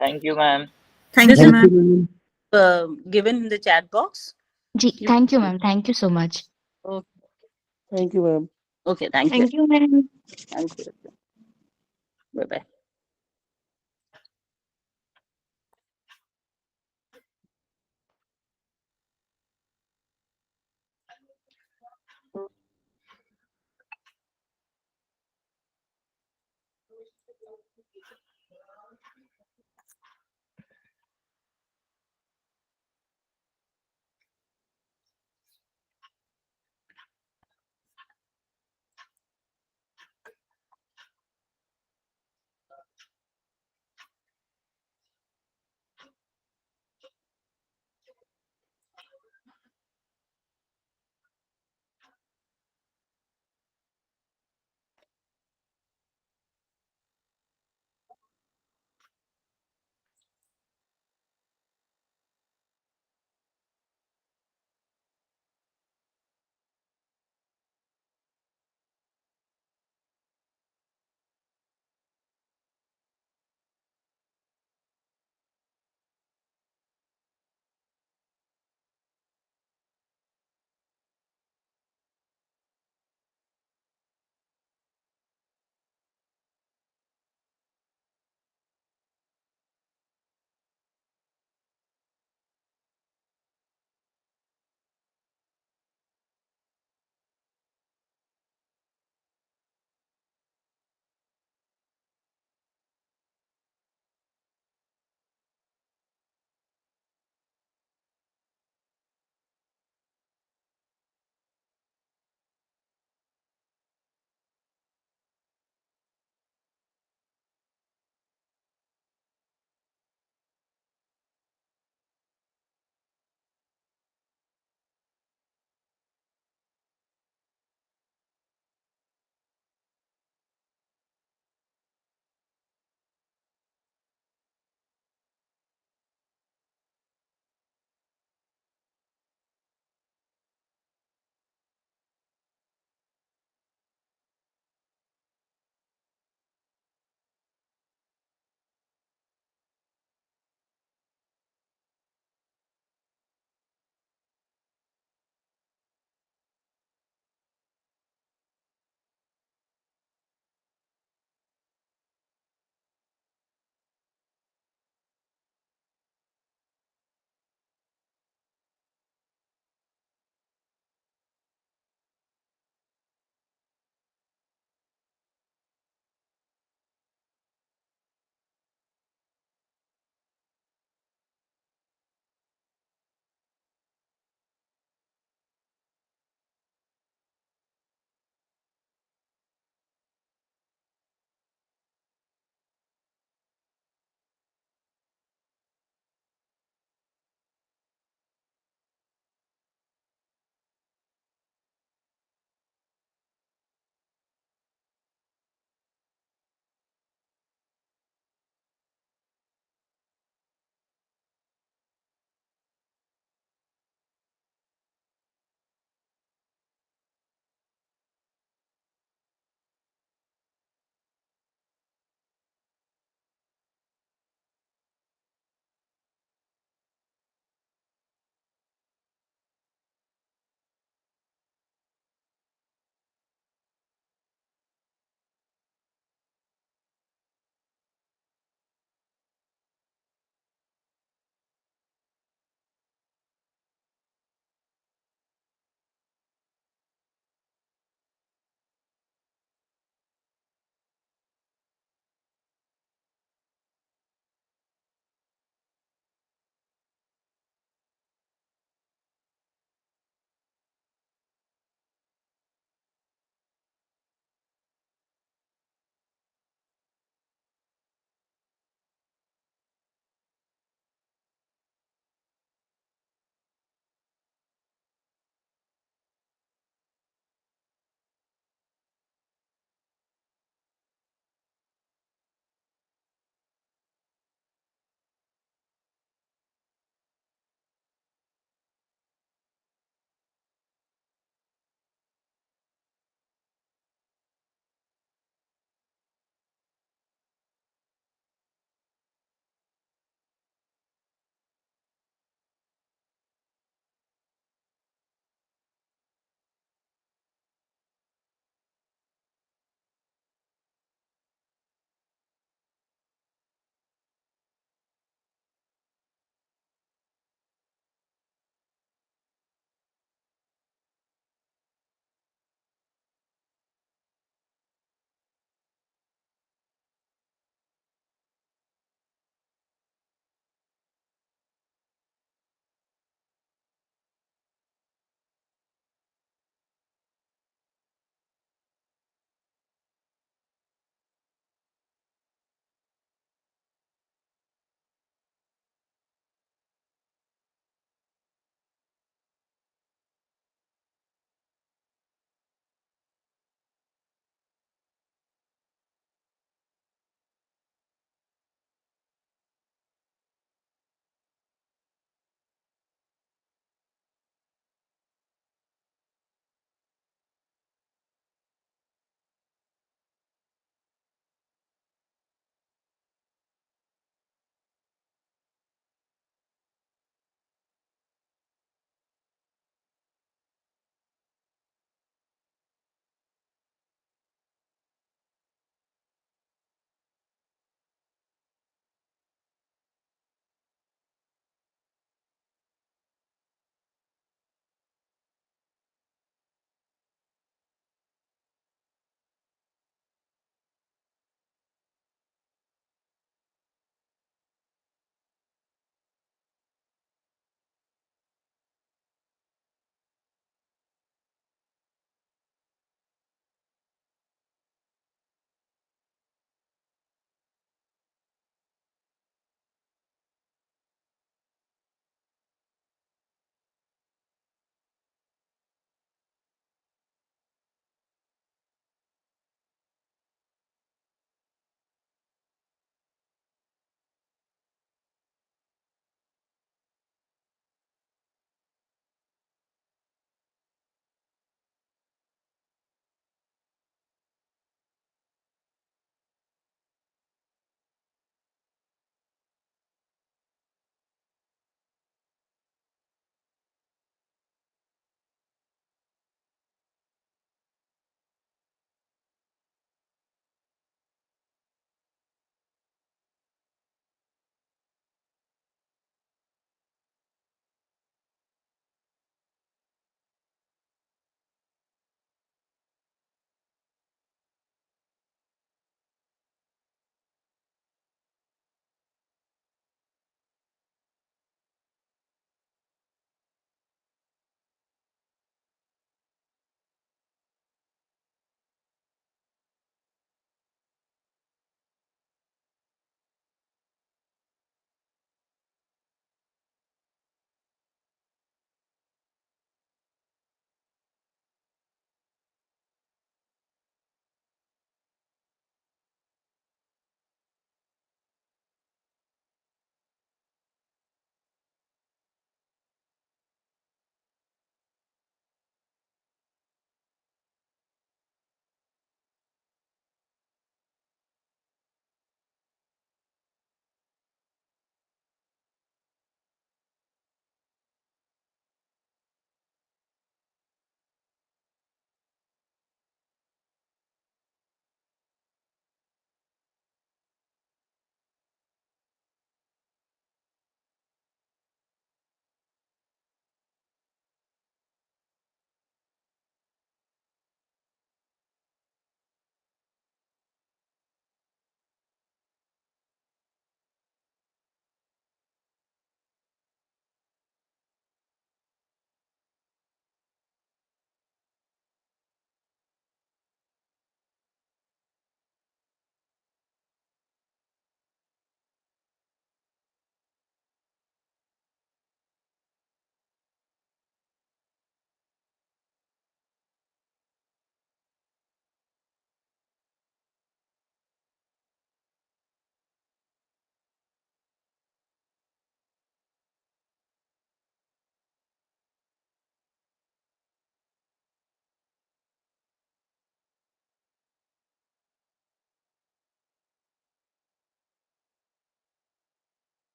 Thank you, ma'am.
Thank
This
you,
is
ma'am.
given in the chat box.
Thank you, ma'am. Thank you so much.
Okay,
Thank you, ma'am.
okay, thank you.
Thank you, ma'am.
Thank you. Bye bye.